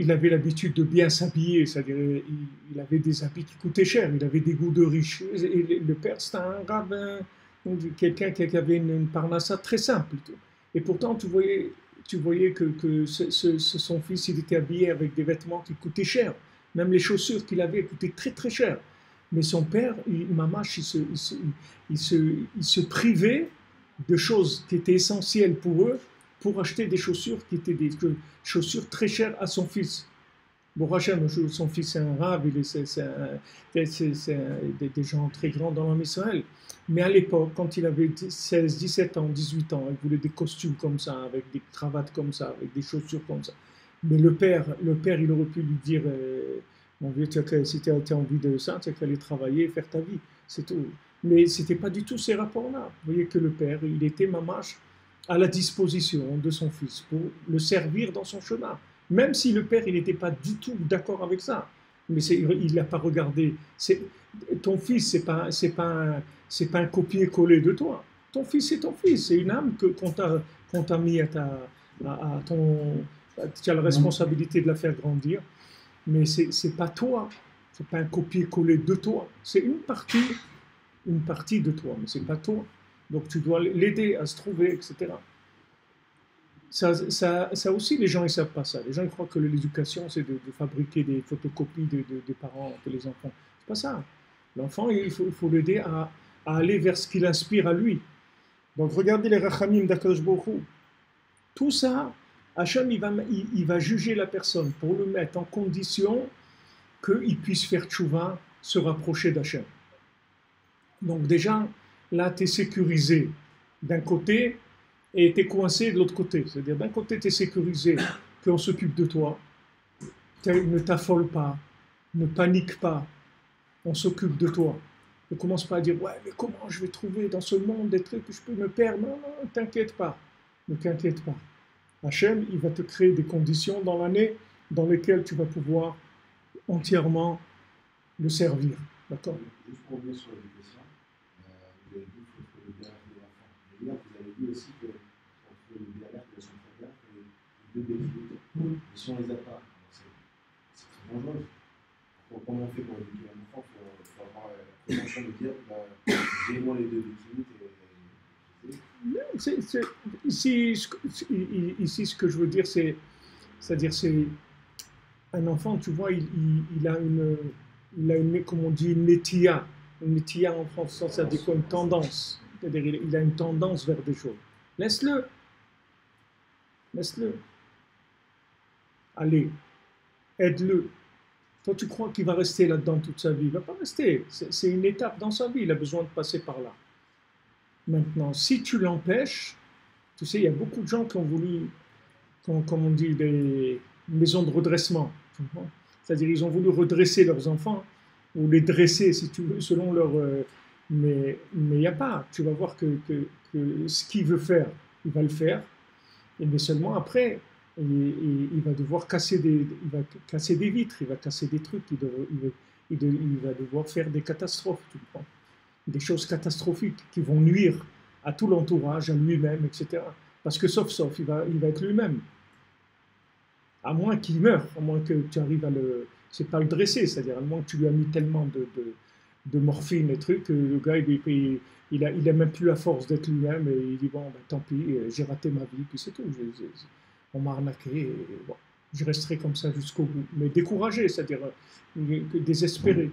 avait l'habitude de bien s'habiller, c'est-à-dire il avait des habits qui coûtaient cher, il avait des goûts de riche. Et le père, c'était un rabbin, quelqu'un qui avait une parnassa très simple. Et pourtant, tu voyais que son fils, il était habillé avec des vêtements qui coûtaient cher. Même les chaussures qu'il avait coûtaient très très cher. Mais son père, Mamache, il se privait de choses qui étaient essentielles pour eux, pour acheter des chaussures qui étaient des chaussures très chères à son fils. Bon, Hachem, son fils c'est un rave, c'est des gens très grands dans l'homme Israël. Mais à l'époque, quand il avait 16, 17 ans, 18 ans, il voulait des costumes comme ça, avec des cravates comme ça, avec des chaussures comme ça. Mais le père il aurait pu lui dire, mon vieux, si tu as envie de ça, tu as qu'à aller travailler, faire ta vie, c'est tout. Mais ce n'était pas du tout ces rapports-là. Vous voyez que le père, il était mamache à la disposition de son fils pour le servir dans son chemin. Même si le père, il n'était pas du tout d'accord avec ça. Mais il n'a pas regardé. Ton fils, c'est pas un copier-coller de toi. Ton fils, c'est ton fils. C'est une âme qu'on t'a mis à ton... Tu as la responsabilité de la faire grandir. Mais c'est pas toi. C'est pas un copier-coller de toi. C'est une partie de toi, mais c'est pas toi. Donc tu dois l'aider à se trouver, etc. Ça aussi, les gens ne savent pas ça. Les gens croient que l'éducation, c'est de fabriquer des photocopies des parents, de les enfants. C'est pas ça. L'enfant, il faut l'aider à aller vers ce qui l'inspire à lui. Donc regardez les rachamim d'Akadosh Baruch Hu. Tout ça, Hachem, il va juger la personne pour le mettre en condition qu'il puisse faire tchouva, se rapprocher d'Hachem. Donc déjà, là, tu es sécurisé d'un côté et tu es coincé de l'autre côté. C'est-à-dire, d'un côté, tu es sécurisé, qu'on s'occupe de toi, ne t'affole pas, ne panique pas, on s'occupe de toi. Ne commence pas à dire, ouais, mais comment je vais trouver dans ce monde des trucs que je peux me perdre. Non, ne t'inquiète pas, ne t'inquiète pas. Hachem, il va te créer des conditions dans l'année dans lesquelles tu vas pouvoir entièrement le servir. D'accord ? Juste pour revenir sur l'éducation, vous avez dit qu'il faut le bien-être de l'enfant. Mais hier, vous avez dit aussi que entre le bien-être et son bien-être, il y a deux défis. Mais si on ne les a pas, c'est très dangereux. Comment on fait pour éduquer un enfant? Il faut avoir la prévention de dire j'ai moi les deux défis. Ici, ce que je veux dire, c'est-à-dire, c'est un enfant, tu vois, il a une, comme on dit, une netia en français, ça dit quoi, une tendance. C'est-à-dire, il a une tendance vers des choses. Laisse-le. Allez, aide-le. Toi, tu crois qu'il va rester là-dedans toute sa vie? Il ne va pas rester. C'est une étape dans sa vie. Il a besoin de passer par là. Maintenant, si tu l'empêches, tu sais, il y a beaucoup de gens qui ont voulu, comme on dit, des maisons de redressement. C'est-à-dire, ils ont voulu redresser leurs enfants, ou les dresser, si tu veux, selon leur... mais il n'y a pas. Tu vas voir que ce qu'il veut faire, il va le faire. Mais seulement après, il va devoir casser des vitres, il va casser des trucs, il va devoir faire des catastrophes, tu comprends? Des choses catastrophiques qui vont nuire à tout l'entourage, à lui-même, etc. Parce que sauf, il va être lui-même. À moins qu'il meure, à moins que tu arrives c'est pas le dresser, c'est-à-dire à moment que tu lui as mis tellement de morphine et trucs, le gars il a même plus la force d'être lui-même et il dit bon ben, tant pis, j'ai raté ma vie, puis c'est tout, on m'a arnaqué, et bon, je resterai comme ça jusqu'au bout, mais découragé, c'est-à-dire désespéré.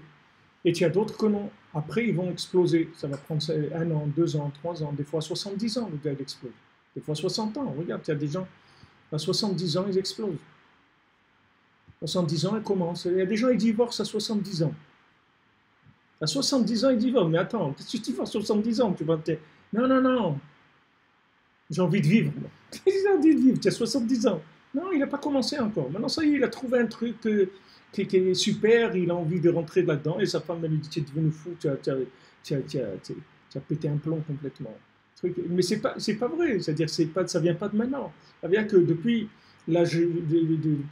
Et il y a d'autres que non. Après, ils vont exploser. Ça va prendre 1 an, 2 ans, 3 ans, des fois 70 ans, le gars il explose. Des fois 60 ans. Regarde, il y a des gens, à 70 ans, ils explosent. 70 ans, ils commencent. Il y a des gens, ils divorcent à 70 ans. À 70 ans, ils divorcent. Mais attends, qu'est-ce que tu divorces à 70 ans? Non, non, non. J'ai envie de vivre. J'ai envie de vivre. Tu as 70 ans. Non, il n'a pas commencé encore. Maintenant, ça y est, il a trouvé un truc qui est super, il a envie de rentrer là-dedans, et sa femme elle lui dit, tu es devenu fou, tu as pété un plomb complètement. Mais c'est pas vrai, c'est-à-dire ça vient pas de maintenant, ça vient que depuis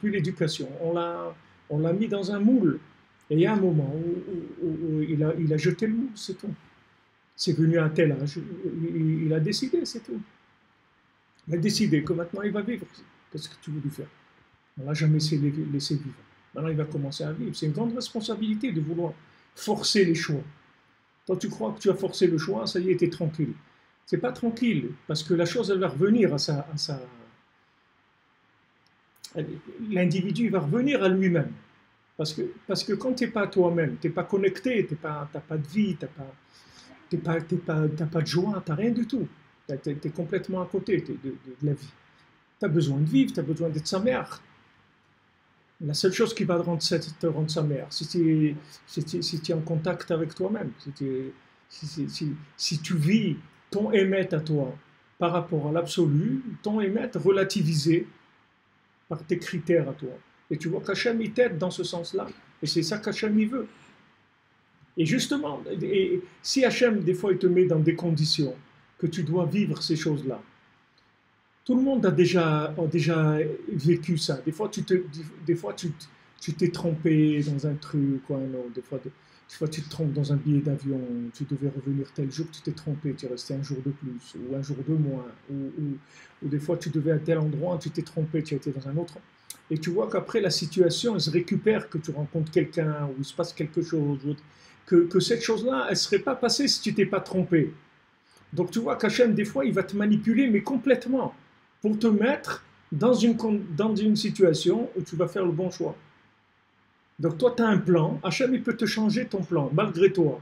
l'éducation, on l'a mis dans un moule, et il y a un moment où il a jeté le moule, c'est tout. C'est venu à un tel âge, il a décidé, c'est tout. Il a décidé que maintenant il va vivre. Qu'est-ce que tu veux lui faire? On l'a jamais laissé vivre. Maintenant, il va commencer à vivre. C'est une grande responsabilité de vouloir forcer les choix. Toi, tu crois que tu as forcé le choix, ça y est, tu es tranquille. C'est pas tranquille, parce que la chose, elle va revenir l'individu va revenir à lui-même. Parce que quand tu n'es pas toi-même, tu n'es pas connecté, tu n'as pas de vie, tu n'as pas de joie, tu n'as rien du tout. Tu es complètement à côté de la vie. Tu as besoin de vivre, tu as besoin d'être sa mère. La seule chose qui va te rendre sa mère, si tu es en contact avec toi-même, si tu vis ton émet à toi par rapport à l'absolu, ton émet relativisé par tes critères à toi. Et tu vois qu'Hachem il t'aide dans ce sens-là. Et c'est ça qu'Hachem il veut. Et justement, si Hachem, des fois, il te met dans des conditions que tu dois vivre ces choses-là, tout le monde a déjà vécu ça. Des fois, tu t'es trompé dans un truc ou un autre. Des fois, tu te trompes dans un billet d'avion. Tu devais revenir tel jour, tu t'es trompé. Tu es resté un jour de plus ou un jour de moins. Ou des fois, tu devais à tel endroit, tu t'es trompé, tu étais dans un autre. Et tu vois qu'après, la situation, elle se récupère, que tu rencontres quelqu'un ou il se passe quelque chose. Que cette chose-là, elle ne serait pas passée si tu t'es pas trompé. Donc, tu vois qu'Hachem, des fois, il va te manipuler, mais complètement, pour te mettre dans une situation où tu vas faire le bon choix. Donc toi, tu as un plan, Hachem, il peut te changer ton plan, malgré toi,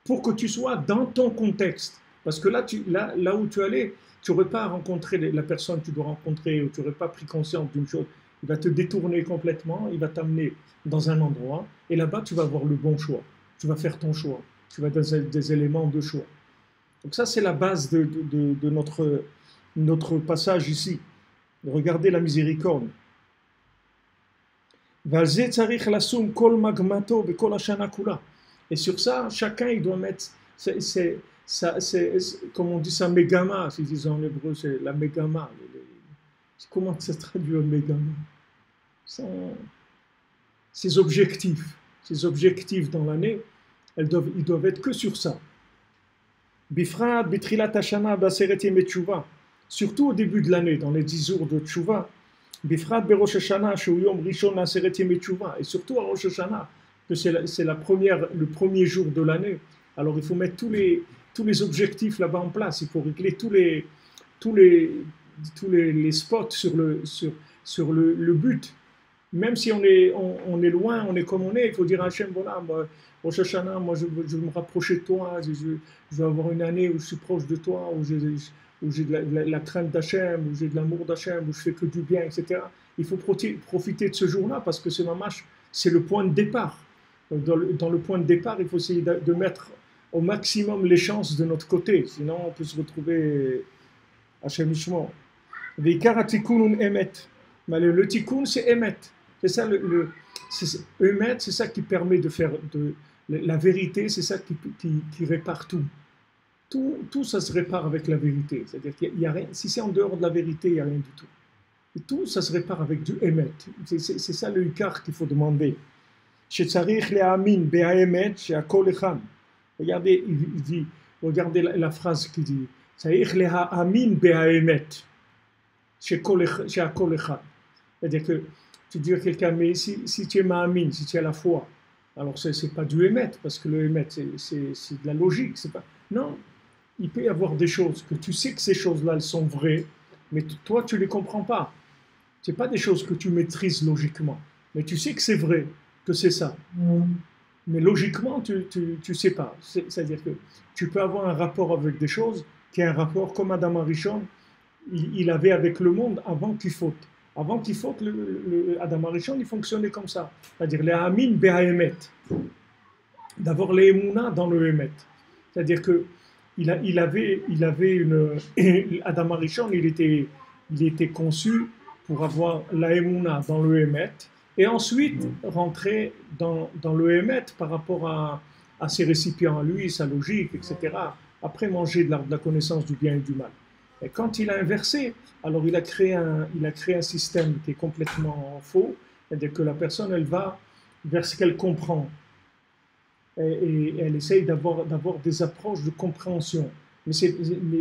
pour que tu sois dans ton contexte. Parce que là où tu allais, tu n'aurais pas rencontré la personne que tu dois rencontrer, ou tu n'aurais pas pris conscience d'une chose. Il va te détourner complètement, il va t'amener dans un endroit, et là-bas, tu vas avoir le bon choix. Tu vas faire ton choix. Tu vas avoir des éléments de choix. Donc ça, c'est la base de notre passage ici. Regardez la miséricorde. Et sur ça, chacun il doit mettre, comme on dit ça, mégama, si disent en hébreu, c'est la mégama. Comment ça se traduit en mégama? Ces objectifs dans l'année, ils doivent être que sur ça. Bifrat, bitrilat hashana, baseret yemei tshuva. Surtout au début de l'année, dans les 10 jours de Tchouva, Bifrat Berosh Hashanah, Shuyom Rishon Aseret Yemei Tchouva, et surtout à Rosh Hashanah, que c'est le premier jour de l'année. Alors il faut mettre tous les objectifs là-bas en place, il faut régler tous les spots sur le but. Même si on est loin, on est comme on est, il faut dire à Hachem, voilà, Rosh Hashanah, moi je veux me rapprocher de toi, je veux avoir une année où je suis proche de toi, où j'ai de la crainte d'Hachem, où j'ai de l'amour d'Hachem, où je fais que du bien, etc. Il faut profiter de ce jour-là parce que c'est le point de départ. Donc dans le point de départ, il faut essayer de mettre au maximum les chances de notre côté, sinon on peut se retrouver Hachem Ishmo. Veikar tikkun emet. Le tikkun, c'est emet. C'est ça emet, c'est ça qui permet de faire la vérité, c'est ça qui répare tout. Tout ça se répare avec la vérité. C'est-à-dire qu'il y a rien, si c'est en dehors de la vérité, il n'y a rien du tout. Et tout ça se répare avec du émet. C'est ça le ikar qu'il faut demander. Regardez, il dit, regardez la phrase qu'il dit. C'est-à-dire que Tu dis à quelqu'un, mais si tu es ma'amin, si tu as la foi, alors c'est pas du émet, parce que le émet, c'est de la logique. C'est pas... Non, il peut y avoir des choses que tu sais que ces choses-là, elles sont vraies, mais toi, tu ne les comprends pas. Ce n'est pas des choses que tu maîtrises logiquement, mais tu sais que c'est vrai, que c'est ça. Mais logiquement, tu ne sais pas. C'est-à-dire que tu peux avoir un rapport avec des choses qui est un rapport comme Adam Arishon, il avait avec le monde avant qu'il faute. Avant qu'il faute, Adam Arishon, il fonctionnait comme ça. C'est-à-dire les Amin Be'aemet. D'abord les Emouna dans le Emet. C'est-à-dire que il avait une... Adam Arishon, il était conçu pour avoir la Emouna dans le Emet et ensuite rentrer dans le Emet par rapport à ses récipients, à lui, sa logique, etc. Après manger de la connaissance du bien et du mal. Et quand il a inversé, alors il a créé un système qui est complètement faux, c'est-à-dire que la personne, elle va vers ce qu'elle comprend. Et elle essaye d'avoir des approches de compréhension. Mais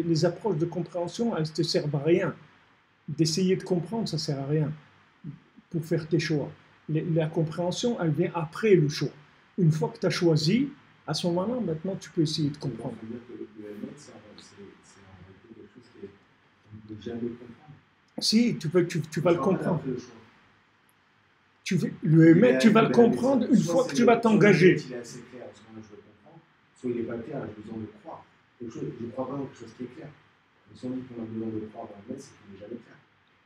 les approches de compréhension, elles ne te servent à rien. D'essayer de comprendre, ça ne sert à rien pour faire tes choix. La compréhension, elle vient après le choix. Une fois que tu as choisi, à ce moment-là, maintenant, tu peux essayer de comprendre. Ça veut dire que le Emet, c'est en réalité quelque chose qui est... On ne peut jamais comprendre. Si, tu vas le comprendre. Le Le Emet, tu vas le comprendre une fois que tu vas t'engager. Soit il est assez clair, à ce moment-là, je le comprends. Soit il n'est pas clair, j'ai besoin de croire. Je ne crois pas dans quelque chose qui est clair. Mais si on dit qu'on a besoin de croire dans le Emet, c'est qu'il n'est jamais clair.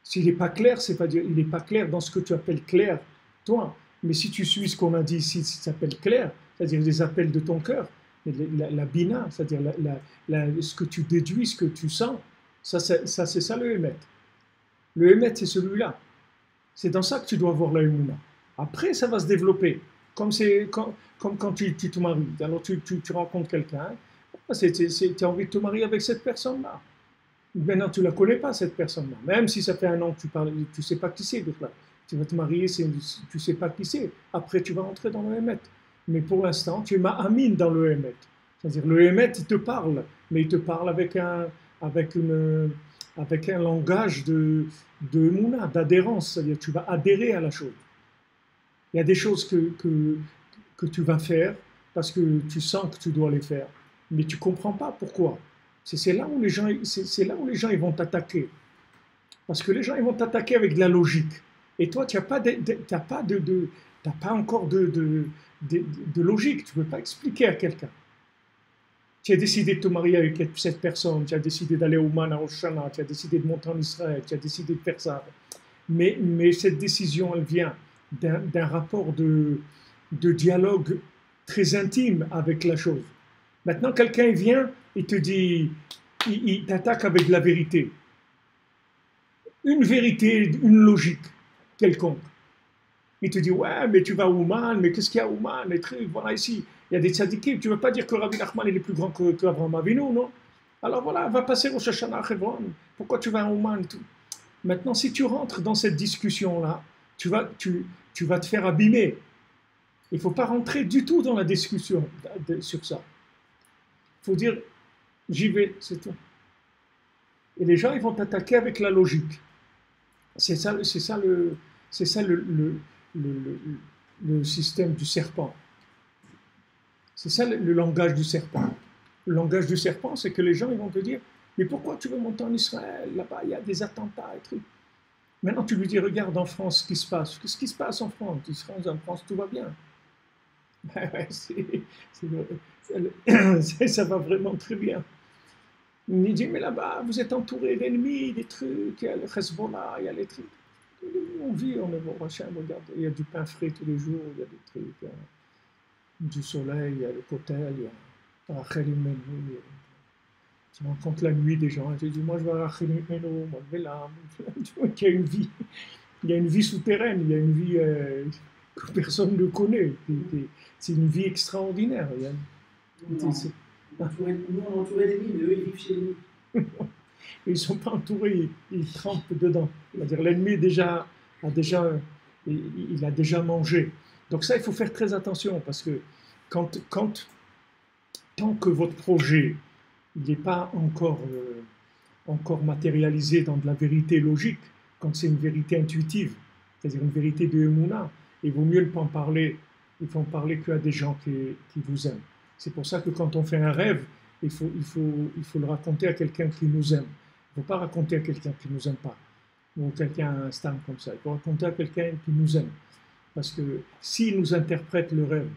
S'il n'est pas clair, c'est pas dire, il n'est pas clair dans ce que tu appelles clair, toi. Mais si tu suis ce qu'on a dit ici, ça s'appelle clair, c'est-à-dire les appels de ton cœur, la bina, c'est-à-dire ce que tu déduis, ce que tu sens, ça c'est ça le Emet. Le Emet, c'est celui-là. C'est dans ça que tu dois avoir la Emouna. Après, ça va se développer. Comme quand tu te maries. Alors, tu rencontres quelqu'un, tu as envie de te marier avec cette personne-là. Maintenant, tu ne la connais pas, cette personne-là. Même si ça fait un an que tu ne sais pas qui c'est. Tu vas te marier, tu ne sais pas qui c'est. Après, tu vas entrer dans le Emet. Mais pour l'instant, tu es ma'amin dans le Emet. C'est-à-dire, le Emet, il te parle. Mais il te parle avec un langage de mouna, d'adhérence, c'est-à-dire tu vas adhérer à la chose. Il y a des choses que tu vas faire parce que tu sens que tu dois les faire, mais tu ne comprends pas pourquoi. C'est là où les gens ils vont t'attaquer. Parce que les gens ils vont t'attaquer avec de la logique. Et toi, tu n'as pas encore de logique, tu ne peux pas expliquer à quelqu'un. Tu as décidé de te marier avec cette personne, tu as décidé d'aller au Man à Oshana, tu as décidé de monter en Israël, tu as décidé de faire ça. Mais cette décision, elle vient d'un rapport de dialogue très intime avec la chose. Maintenant, quelqu'un vient, il te dit, il t'attaque avec la vérité. Une vérité, une logique quelconque. Il te dit, ouais, mais tu vas au Man, mais qu'est-ce qu'il y a au Man, les trucs, voilà ici. Il y a des tzadikim, tu ne veux pas dire que Rabbi Nachman est plus grand que Abraham Avinu, non? Alors voilà, va passer au Shoshana à Hebron. Pourquoi tu vas à Ouman et tout? Maintenant, si tu rentres dans cette discussion-là, tu vas te faire abîmer. Il ne faut pas rentrer du tout dans la discussion sur ça. Il faut dire, j'y vais, c'est tout. Et les gens, ils vont t'attaquer avec la logique. C'est ça le système du serpent. C'est ça le langage du serpent. Le langage du serpent, c'est que les gens ils vont te dire, mais pourquoi tu veux monter en Israël? Là-bas, il y a des attentats et tout. Maintenant, tu lui dis, regarde en France ce qui se passe. Qu'est-ce qui se passe en France? En France, tout va bien. Ça va vraiment très bien. Il dit, mais là-bas, vous êtes entouré d'ennemis, des trucs, il y a le Hezbollah, il y a les trucs. On vit, on est bon, machin, regarde, il y a du pain frais tous les jours, il y a des trucs, du soleil, il y a le cotel, il y a Rachel Imenu. Tu rencontres la nuit des gens, tu dis, moi je vais à Rachel Imenu, moi je vais là. Tu vois qu'il y a une vie, il y a une vie souterraine, il y a une vie que personne ne connaît. C'est une vie extraordinaire. Nous, on est entouré d'ennemis, mais eux, ils vivent chez nous. Ils ne sont pas entourés, ils trempent dedans. C'est-à-dire l'ennemi il a déjà mangé. Donc ça, il faut faire très attention, parce que tant que votre projet n'est pas encore matérialisé dans de la vérité logique, quand c'est une vérité intuitive, c'est-à-dire une vérité de Emouna. Il vaut mieux ne pas en parler, il faut en parler qu'à des gens qui vous aiment. C'est pour ça que quand on fait un rêve, il faut le raconter à quelqu'un qui nous aime. Il ne faut pas raconter à quelqu'un qui ne nous aime pas, ou quelqu'un à un stand comme ça. Il faut raconter à quelqu'un qui nous aime. Parce que s'il nous interprète le rêve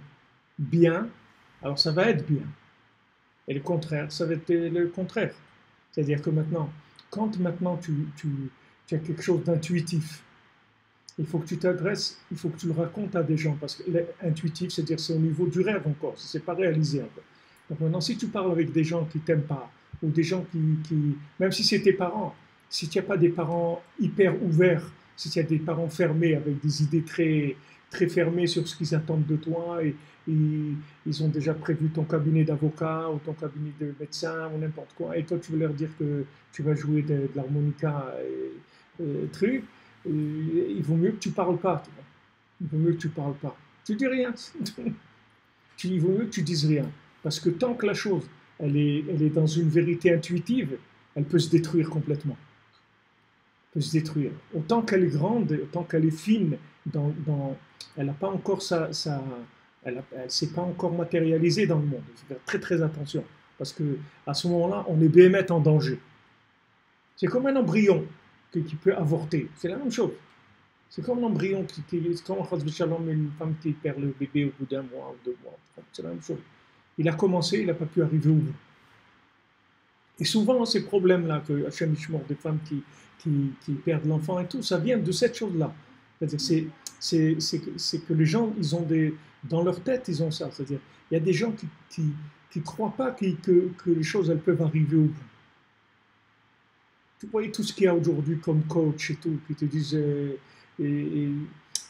bien, alors ça va être bien. Et le contraire, ça va être le contraire. C'est-à-dire que maintenant, quand maintenant tu as quelque chose d'intuitif, il faut que tu t'adresses, il faut que tu le racontes à des gens, parce que l'intuitif, c'est-à-dire c'est au niveau du rêve encore, c'est pas réalisé encore. Donc maintenant, si tu parles avec des gens qui t'aiment pas, ou des gens même si c'est tes parents, si tu n'as pas des parents hyper ouverts, si tu as des parents fermés avec des idées très, très fermées sur ce qu'ils attendent de toi, et ils ont déjà prévu ton cabinet d'avocat ou ton cabinet de médecin ou n'importe quoi, et toi tu veux leur dire que tu vas jouer de l'harmonica et truc, il vaut mieux que tu parles pas. Il vaut mieux que tu parles pas. Tu dis rien. Il vaut mieux que tu dises rien. Parce que tant que la chose, elle est dans une vérité intuitive, elle peut se détruire complètement. Elle peut se détruire. Autant qu'elle est grande, autant qu'elle est fine, elle n'a pas encore elle s'est pas encore matérialisée dans le monde. Il faut faire très très attention. Parce qu'à ce moment-là, on est béhémeth en danger. C'est comme un embryon qui peut avorter. C'est la même chose. C'est comme un embryon c'est comme une femme qui perd le bébé au bout d'un mois ou 2 mois. C'est la même chose. Il a commencé, il n'a pas pu arriver au bout. Et souvent, ces problèmes-là, que Hachem Ishmor, des femmes qui perdent l'enfant et tout, ça vient de cette chose-là. C'est-à-dire, c'est que les gens, ils ont dans leur tête, ils ont ça. C'est-à-dire, il y a des gens qui ne croient pas que les choses, elles peuvent arriver au bout. Tu voyais tout ce qu'il y a aujourd'hui comme coach et tout, qui te disent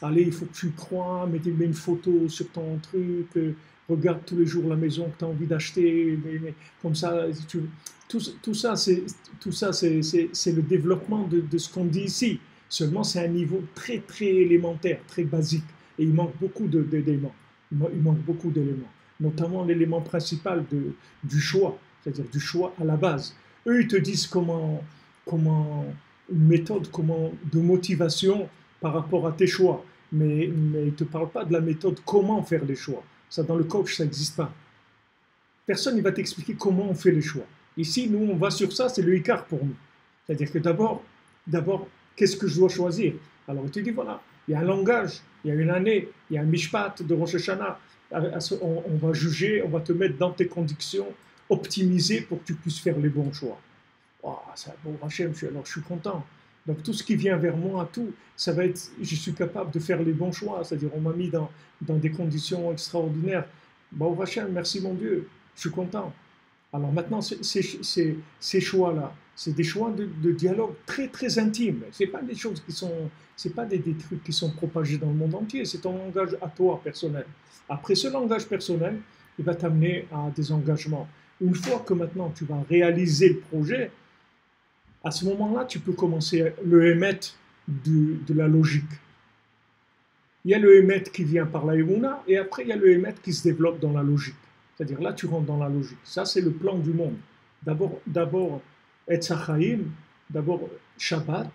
allez, il faut que tu y crois, mets une photo sur ton truc, regarde tous les jours la maison que tu as envie d'acheter, mais comme ça, tout ça, c'est le développement de ce qu'on dit ici. Seulement, c'est un niveau très, très élémentaire, très basique. Et il manque beaucoup d'éléments. Il manque beaucoup d'éléments. Notamment l'élément principal du choix, c'est-à-dire du choix à la base. Eux, ils te disent comment une méthode de motivation par rapport à tes choix. Mais ils ne te parlent pas de la méthode comment faire les choix. Ça, dans le coach, ça n'existe pas. Personne ne va t'expliquer comment on fait les choix. Ici, nous, on va sur ça, c'est le Icar pour nous. C'est-à-dire que d'abord, qu'est-ce que je dois choisir? Alors, il te dit, voilà, il y a un langage, il y a une année, il y a un mishpat de Rosh Hashanah. On va juger, on va te mettre dans tes conditions optimisées pour que tu puisses faire les bons choix. Oh, ça, bon, Hachem, alors je suis content. Donc tout ce qui vient vers moi, tout, ça va être, je suis capable de faire les bons choix. C'est-à-dire, on m'a mis dans des conditions extraordinaires. Bon, Hachem, merci mon Dieu, je suis content. Alors maintenant, ces choix-là, c'est des choix de dialogue très très intimes. C'est pas des choses c'est pas des trucs qui sont propagés dans le monde entier. C'est ton langage à toi personnel. Après ce langage personnel, il va t'amener à des engagements. Une fois que maintenant tu vas réaliser le projet, à ce moment-là, tu peux commencer le émet de la logique. Il y a le émet qui vient par la émouna, et après il y a le émet qui se développe dans la logique. C'est-à-dire là, tu rentres dans la logique. Ça, c'est le plan du monde. D'abord Etz Hachaim, d'abord Shabbat,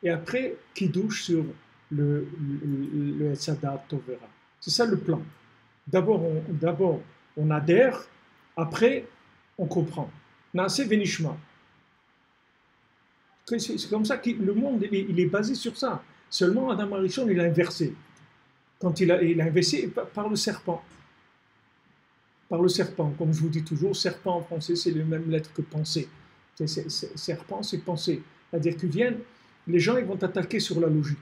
et après Kiddush sur le Etz Hadat Tovera. C'est ça le plan. D'abord on adhère, après on comprend. Naaseh Venishma. C'est comme ça que le monde il est basé sur ça. Seulement Adam Arishon il a inversé. Quand il a inversé par le serpent. Par le serpent, comme je vous dis toujours, serpent en français c'est les mêmes lettres que pensée. Serpent c'est pensée. C'est-à-dire que les gens ils vont t'attaquer sur la logique.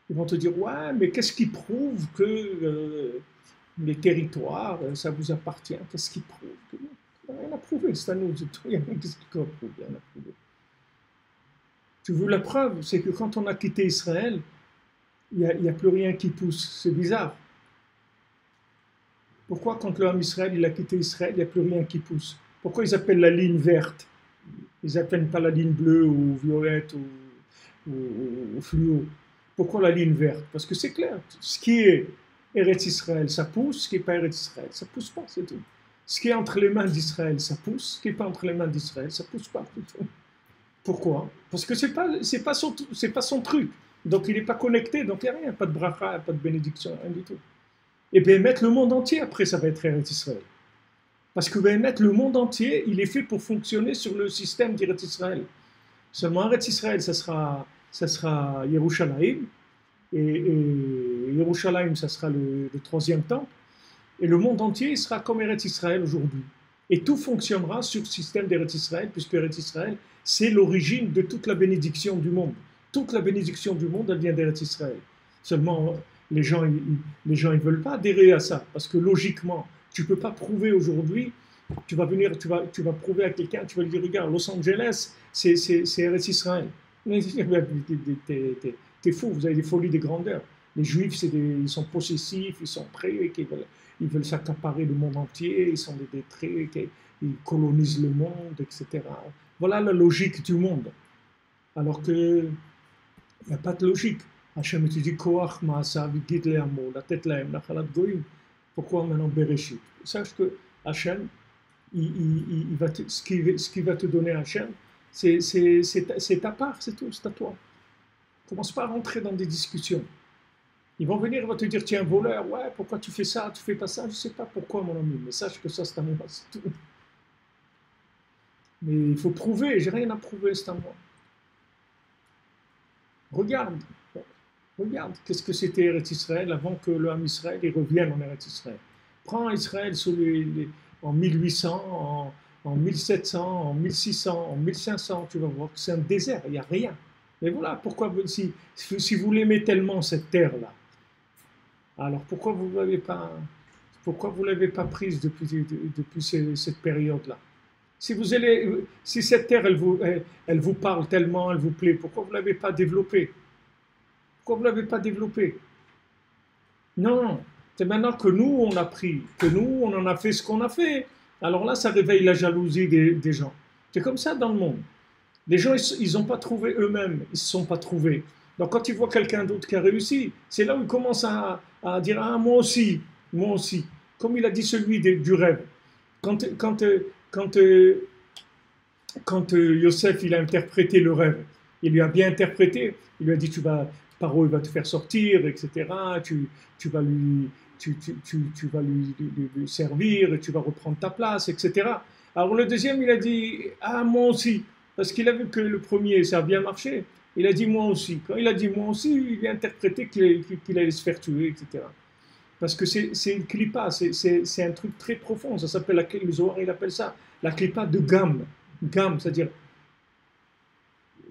Ils vont te dire ouais mais qu'est-ce qui prouve que les territoires ça vous appartient? Qu'est-ce qui prouve que rien à prouver, c'est à nous, c'est tout. Qu'est-ce qui prouve? Rien à prouver. Tu veux la preuve? C'est que quand on a quitté Israël, il n'y a plus rien qui pousse. C'est bizarre. Pourquoi quand l'homme Israël il a quitté Israël, il n'y a plus rien qui pousse? Pourquoi ils appellent la ligne verte? Ils n'appellent pas la ligne bleue ou violette ou fluo. Pourquoi la ligne verte? Parce que c'est clair. Ce qui est Eretz Israël, ça pousse. Ce qui n'est pas Eretz Israël, ça ne pousse pas, c'est tout. Ce qui est entre les mains d'Israël, ça pousse. Ce qui n'est pas entre les mains d'Israël, ça ne pousse pas, c'est tout. Pourquoi? Parce que c'est pas son truc. Donc il n'est pas connecté, donc il n'y a rien, pas de bracha, pas de bénédiction, rien du tout. Et bien mettre le monde entier, après ça va être Eretz Israël. Parce que bien mettre le monde entier, il est fait pour fonctionner sur le système d'Eretz Israël. Seulement Eretz Israël, ça sera Yerushalayim, et Yerushalayim, ça sera le troisième temple, et le monde entier sera comme Eretz Israël aujourd'hui. Et tout fonctionnera sur le système d'Eretz Israël, puisque Eretz Israël, c'est l'origine de toute la bénédiction du monde. Toute la bénédiction du monde, elle vient d'Eretz Israël. Seulement, les gens, ils veulent pas adhérer à ça, parce que logiquement, tu peux pas prouver aujourd'hui, tu vas prouver à quelqu'un, tu vas lui dire, regarde, Los Angeles, c'est Eretz Israël. T'es fou, vous avez des folies de grandeur. Les Juifs, ils sont possessifs, ils sont prêts, ils veulent s'accaparer le monde entier, ils sont des traits, ils colonisent le monde, etc. Voilà la logique du monde. Alors que il n'y a pas de logique. Hachem te dit Koach Ma'asav Gid Le'amo, la tête laem, la chalat goyim. Pourquoi maintenant Bereshit? Sache que Hachem, ce qu'il va te donner Hachem, c'est ta part, c'est tout, c'est à toi. Commence pas à rentrer dans des discussions. Ils vont venir, ils vont te dire, tiens, voleur, ouais, pourquoi tu fais ça, tu fais pas ça, je sais pas pourquoi, mon ami, mais sache que ça, c'est à moi, c'est tout. Mais il faut prouver, j'ai rien à prouver, c'est à moi. Regarde, qu'est-ce que c'était Eretz Israël avant que le Ham Israël il revienne en Eretz Israël. Prends Israël en 1800, en 1700, en 1600, en 1500, tu vas voir que c'est un désert, il n'y a rien. Mais voilà, pourquoi, si vous l'aimez tellement, cette terre-là, alors pourquoi vous ne l'avez pas prise depuis cette période-là? Si cette terre, elle vous parle tellement, elle vous plaît, pourquoi vous ne l'avez pas développée? Pourquoi vous ne l'avez pas développée? Non, c'est maintenant que nous, on a pris, que nous, on en a fait ce qu'on a fait. Alors là, ça réveille la jalousie des gens. C'est comme ça dans le monde. Les gens, ils n'ont pas trouvé eux-mêmes, ils ne se sont pas trouvés. Donc quand ils voient quelqu'un d'autre qui a réussi, c'est là où ils commencent à dire « Ah, moi aussi ». Comme il a dit celui du rêve. Quand Yosef il a interprété le rêve, il lui a bien interprété, il lui a dit Paro il va te faire sortir, etc. Tu vas lui servir, et tu vas reprendre ta place, etc. Alors le deuxième il a dit ah moi aussi, parce qu'il a vu que le premier ça a bien marché, il a dit moi aussi. Quand il a dit moi aussi, il a interprété qu'il allait se faire tuer, etc. Parce que c'est une clipa, c'est un truc très profond, ça s'appelle, le Zohar il appelle ça la clipa de gamme, c'est-à-dire,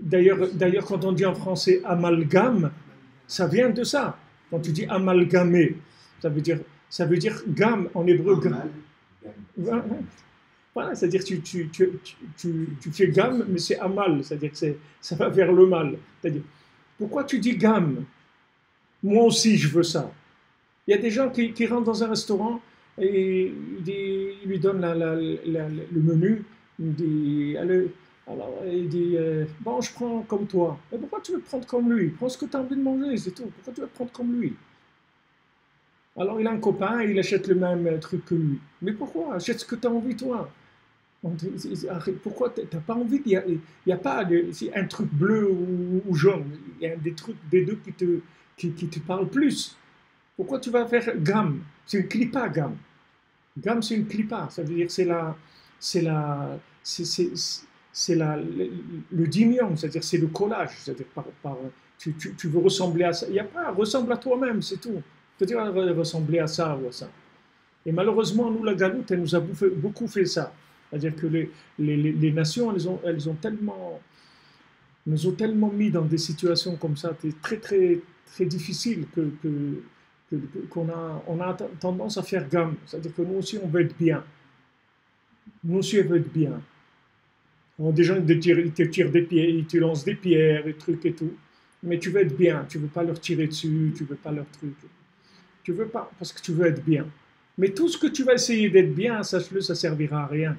d'ailleurs quand on dit en français amalgame, ça vient de ça. Quand tu dis amalgamer, ça veut dire gamme en hébreu. Voilà, c'est-à-dire tu fais gamme, mais c'est amal, c'est-à-dire que ça va vers le mal. C'est-à-dire, pourquoi tu dis gamme? Moi aussi je veux ça. Il y a des gens qui rentrent dans un restaurant et il lui donne le menu. Il dit, bon, je prends comme toi. Mais pourquoi tu veux prendre comme lui? Prends ce que tu as envie de manger, c'est tout. Pourquoi tu veux prendre comme lui? Alors il a un copain, il achète le même truc que lui. Mais pourquoi? Achète ce que tu as envie, toi. Pourquoi tu n'as pas envie? Il n'y a pas un truc bleu ou jaune. Il y a des trucs des deux qui te parlent plus. Pourquoi tu vas faire gamme? C'est une clipa, gamme. Gamme, c'est une clipa. Ça veut dire que c'est le dimion, c'est-à-dire c'est le collage. C'est-à-dire tu veux ressembler à ça. Il n'y a pas, ressemble à toi-même, c'est tout. C'est-à-dire ressembler à ça ou à ça. Et malheureusement, nous, la Galoute, elle nous a beaucoup fait ça. C'est-à-dire que les nations, elles nous ont tellement mis dans des situations comme ça, très, très, très difficiles qu'on a tendance à faire gamme. C'est-à-dire que nous aussi, on veut être bien. Nous aussi, on veut être bien. Alors, des gens, ils te tirent des pieds, ils te lancent des pierres, des trucs et tout. Mais tu veux être bien. Tu ne veux pas leur tirer dessus, tu ne veux pas leur truc. Tu veux pas, parce que tu veux être bien. Mais tout ce que tu vas essayer d'être bien, sache-le, ça ne servira à rien.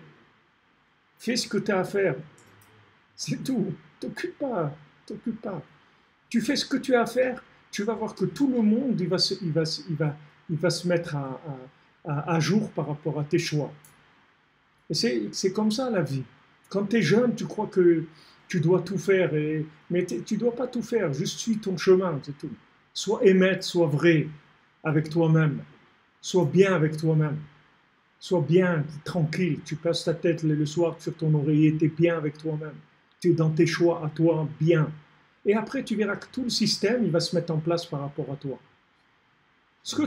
Fais ce que tu as à faire. C'est tout. T'occupe pas. Tu fais ce que tu as à faire, tu vas voir que tout le monde il va se mettre à jour par rapport à tes choix. Et c'est comme ça la vie. Quand tu es jeune, tu crois que tu dois tout faire, mais tu ne dois pas tout faire, juste suis ton chemin, c'est tout. Sois émet, sois vrai avec toi-même, sois bien avec toi-même, sois bien, tranquille, tu passes ta tête le soir sur ton oreiller, tu es bien avec toi-même, tu es dans tes choix à toi, bien. Et après, tu verras que tout le système, il va se mettre en place par rapport à toi. Ce que...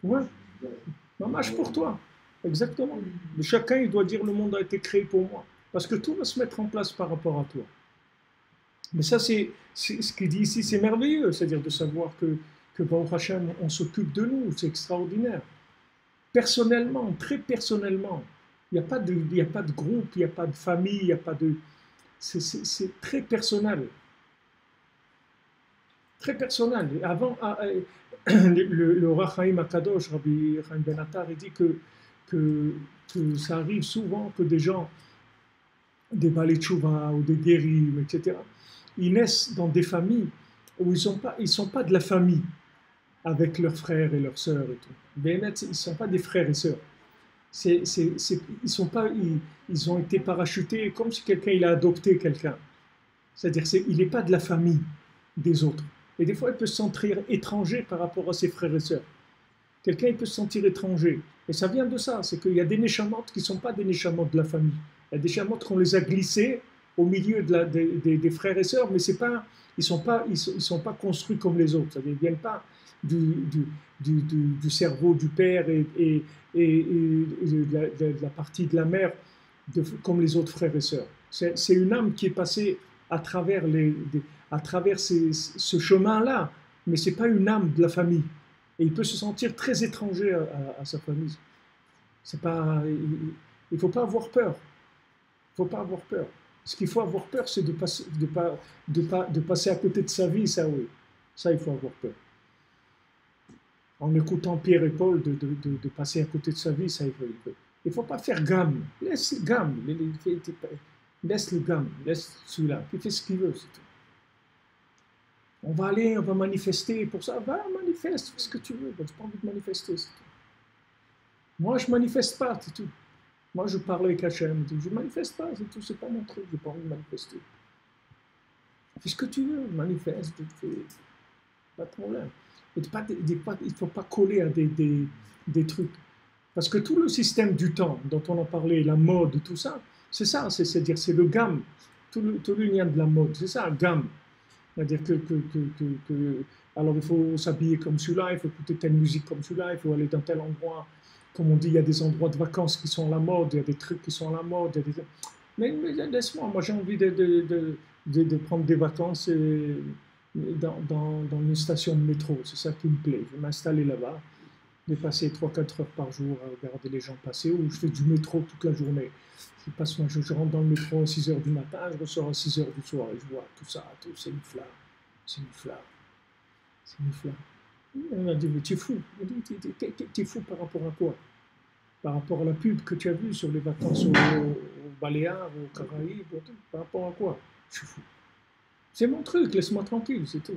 Ouais, marche pour toi, exactement. Mais chacun, il doit dire le monde a été créé pour moi, parce que tout va se mettre en place par rapport à toi. Mais ça, c'est ce qu'il dit ici, c'est merveilleux, c'est-à-dire de savoir que Baruch Hashem, on s'occupe de nous, c'est extraordinaire. Personnellement, très personnellement, il n'y a pas de groupe, il n'y a pas de famille, il n'y a pas de... C'est très personnel. Très personnel. Avant, le Rav Chaim Akadosh, Rabbi Chaim Ben Attar, il dit que ça arrive souvent que des gens, des Balei Tshuva ou des guérim, etc., ils naissent dans des familles où ils sont pas de la famille avec leurs frères et leurs sœurs et tout. Mais ils ne sont pas des frères et sœurs. Ils ont été parachutés comme si quelqu'un il a adopté quelqu'un. C'est-à-dire il n'est pas de la famille des autres. Et des fois, il peut se sentir étranger par rapport à ses frères et sœurs. Quelqu'un il peut se sentir étranger. Et ça vient de ça, c'est qu'il y a des neshamot qui ne sont pas des neshamot de la famille. Il y a des neshamot qu'on les a glissés au milieu des frères et sœurs, mais c'est pas, ils ne sont pas construits comme les autres. Ça ne vient pas du cerveau du père et de la partie de la mère comme les autres frères et sœurs. C'est une âme qui est passée à travers, ce chemin-là, mais ce n'est pas une âme de la famille. Et il peut se sentir très étranger à sa famille. Il ne faut pas avoir peur. Il ne faut pas avoir peur. Ce qu'il faut avoir peur, c'est de passer à côté de sa vie, ça oui. Ça, il faut avoir peur. En écoutant Pierre et Paul, de passer à côté de sa vie, ça, il ne faut pas faire gamme. Laisse gamme. Laisse le gamme. Laisse celui-là. Il fait ce qu'il veut, c'est tout. On va manifester pour ça. Va, manifeste, fais ce que tu veux. Je n'ai pas envie de manifester, c'est tout. Moi, je ne manifeste pas, c'est tout. Moi, je parle avec Hachem, je ne manifeste pas, c'est tout, c'est pas mon truc, je n'ai pas envie de manifester. Fais ce que tu veux, manifeste, pas de problème. Il ne faut pas coller à des trucs. Parce que tout le système du temps dont on a parlé, la mode, tout ça, c'est ça, c'est-à-dire c'est le gamme, tout le lien de la mode, c'est ça, gamme. C'est-à-dire alors il faut s'habiller comme celui-là, il faut écouter telle musique comme celui-là, il faut aller dans tel endroit. Comme on dit, il y a des endroits de vacances qui sont à la mode, il y a des trucs qui sont à la mode. Mais laisse-moi, moi j'ai envie de prendre des vacances dans une station de métro, c'est ça qui me plaît. Je vais m'installer là-bas, de passer 3-4 heures par jour à regarder les gens passer, ou je fais du métro toute la journée. Je rentre dans le métro à 6 heures du matin, je ressors à 6 heures du soir et je vois tout ça, c'est une flamme. C'est une flamme. C'est une flamme. On m'a dit, mais tu es fou. Tu es fou par rapport à quoi? Par rapport à la pub que tu as vue sur les vacances aux Baléares, aux Caraïbes, par rapport à quoi? Je suis fou. C'est mon truc, laisse-moi tranquille, c'est tout.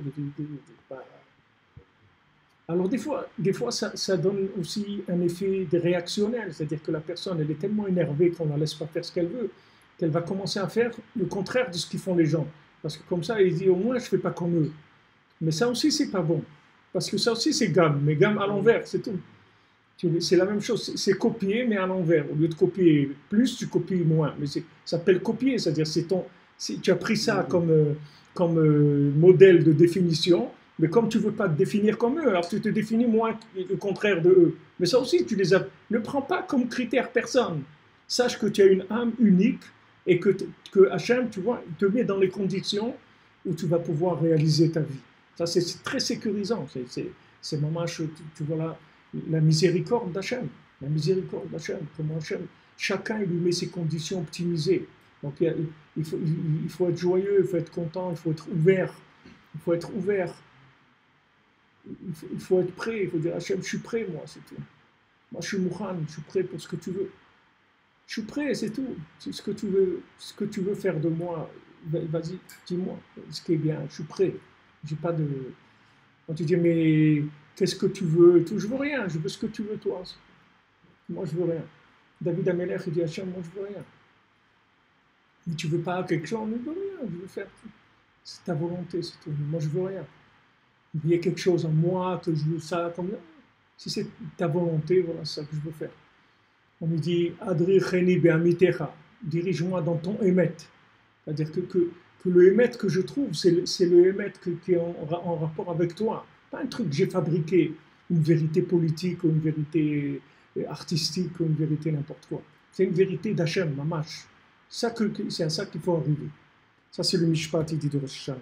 Alors des fois ça donne aussi un effet réactionnel, c'est-à-dire que la personne, elle est tellement énervée qu'on ne la laisse pas faire ce qu'elle veut, qu'elle va commencer à faire le contraire de ce qu'ils font les gens. Parce que comme ça, elle dit, au moins, je ne fais pas comme eux. Mais ça aussi, c'est pas bon. Parce que ça aussi, c'est gamme, mais gamme à l'envers, c'est tout. C'est la même chose, c'est copier, mais à l'envers. Au lieu de copier plus, tu copies moins. Mais ça s'appelle copier, c'est-à-dire tu as pris ça comme modèle de définition, mais comme tu ne veux pas te définir comme eux, alors tu te définis moins le contraire de eux. Mais ça aussi, ne prends pas comme critère personne. Sache que tu as une âme unique et que Hachem, tu vois, te met dans les conditions où tu vas pouvoir réaliser ta vie. Ça, c'est très sécurisant. C'est vraiment, tu vois la miséricorde d'Hachem. La miséricorde d'Hachem. Comment Hachem, chacun, il lui met ses conditions optimisées. Donc, il faut être joyeux, il faut être content, il faut être ouvert. Il faut être ouvert. Il faut être prêt. Il faut dire, Hachem, je suis prêt, moi, c'est tout. Moi, je suis Mouhan, je suis prêt pour ce que tu veux. Je suis prêt, c'est tout. C'est ce que tu veux faire de moi. Vas-y, dis-moi ce qui est bien. Je suis prêt. J'ai pas de. Quand tu dis, mais qu'est-ce que tu veux? Je veux rien. Je veux ce que tu veux, toi. Moi, je veux rien. David Amelech, il dit, Hachem, moi, je veux rien. Mais tu veux pas quelque chose, je veux rien, je veux faire. C'est ta volonté, c'est tout. Moi, je veux rien. Il y a quelque chose en moi que je veux ça, comme si c'est ta volonté, voilà, c'est ça que je veux faire. On me dit, Adri Cheni Be'amitecha, dirige-moi dans ton émet. C'est-à-dire que le émet que je trouve, c'est le émet qui est en rapport avec toi. Pas un truc que j'ai fabriqué, une vérité politique ou une vérité artistique ou une vérité n'importe quoi. C'est une vérité d'Hachem, mamash. C'est à ça qu'il faut arriver. Ça, c'est le Mishpat, il dit de Rosh Hashanah.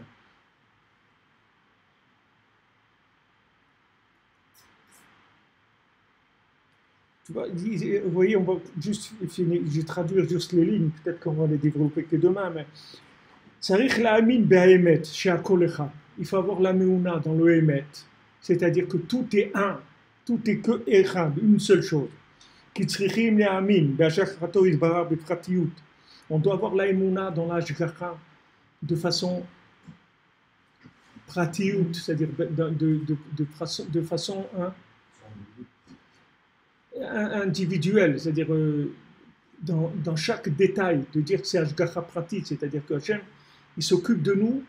Tu vois, vous voyez, on va juste finir, je vais traduire juste les lignes, peut-être qu'on va les développer que demain, mais Tzarich la'amin be'haemet she'akol echad. Il faut avoir la meuna dans le émet, c'est-à-dire que tout est un, tout est que echad, une seule chose. Ki tzrichim la'amin be'ashgachato yitbarach bepratiyut. On doit avoir la meuna dans l'ashgacha de façon pratiyut, c'est-à-dire de façon individuelle, c'est-à-dire dans chaque détail, de dire que c'est Ashgacha pratique, c'est-à-dire que Hachem, il s'occupe de nous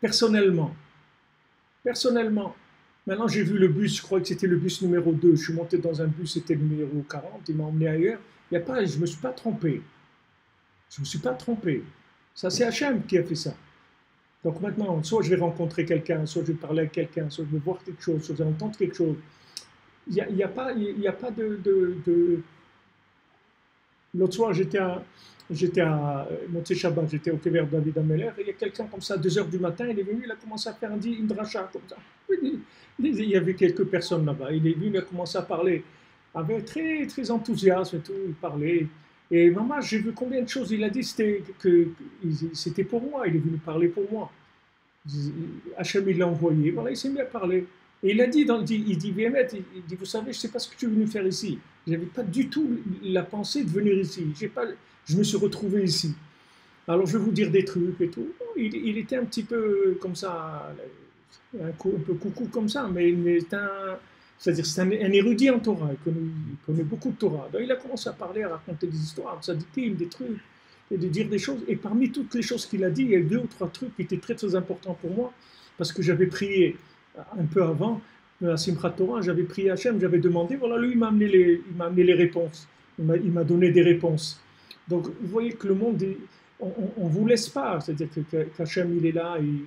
personnellement. Personnellement. Maintenant, j'ai vu le bus, je crois que c'était le bus numéro 2, je suis monté dans un bus, c'était le numéro 40, il m'a emmené ailleurs. Je ne me suis pas trompé. Je ne me suis pas trompé. Ça, c'est Hachem qui a fait ça. Donc maintenant, soit je vais rencontrer quelqu'un, soit je vais parler avec quelqu'un, soit je vais voir quelque chose, soit je vais entendre quelque chose. Il n'y a pas de... L'autre soir, j'étais à Motzei Shabbat, j'étais au Kever David Ameller, et il y a quelqu'un comme ça, à 2h du matin, il est venu, il a commencé à faire une dracha comme ça. Il y avait quelques personnes là-bas, il est venu, il a commencé à parler, avec très, très enthousiasme et tout, il parlait. Et maman, j'ai vu combien de choses il a dit, c'était pour moi, il est venu parler pour moi. Hachem, il l'a envoyé, voilà, il s'est mis à parler. Et il a dit, il dit, il dit, vous savez, je ne sais pas ce que tu es venu faire ici. Je n'avais pas du tout la pensée de venir ici. Je me suis retrouvé ici. Alors je vais vous dire des trucs et tout. Il était un petit peu comme ça, un peu coucou comme ça, mais c'est-à-dire c'est un érudit en Torah. Il connaît beaucoup de Torah. Donc il a commencé à parler, à raconter des histoires, des trucs, et de dire des choses. Et parmi toutes les choses qu'il a dit, il y a eu 2 ou 3 trucs qui étaient très très importants pour moi, parce que j'avais prié un peu avant, à Simchat Torah, j'avais prié Hachem, j'avais demandé, voilà, lui, il m'a amené les réponses. Il m'a donné des réponses. Donc, vous voyez que le monde, on ne vous laisse pas. C'est-à-dire qu'Hachem, il est là, il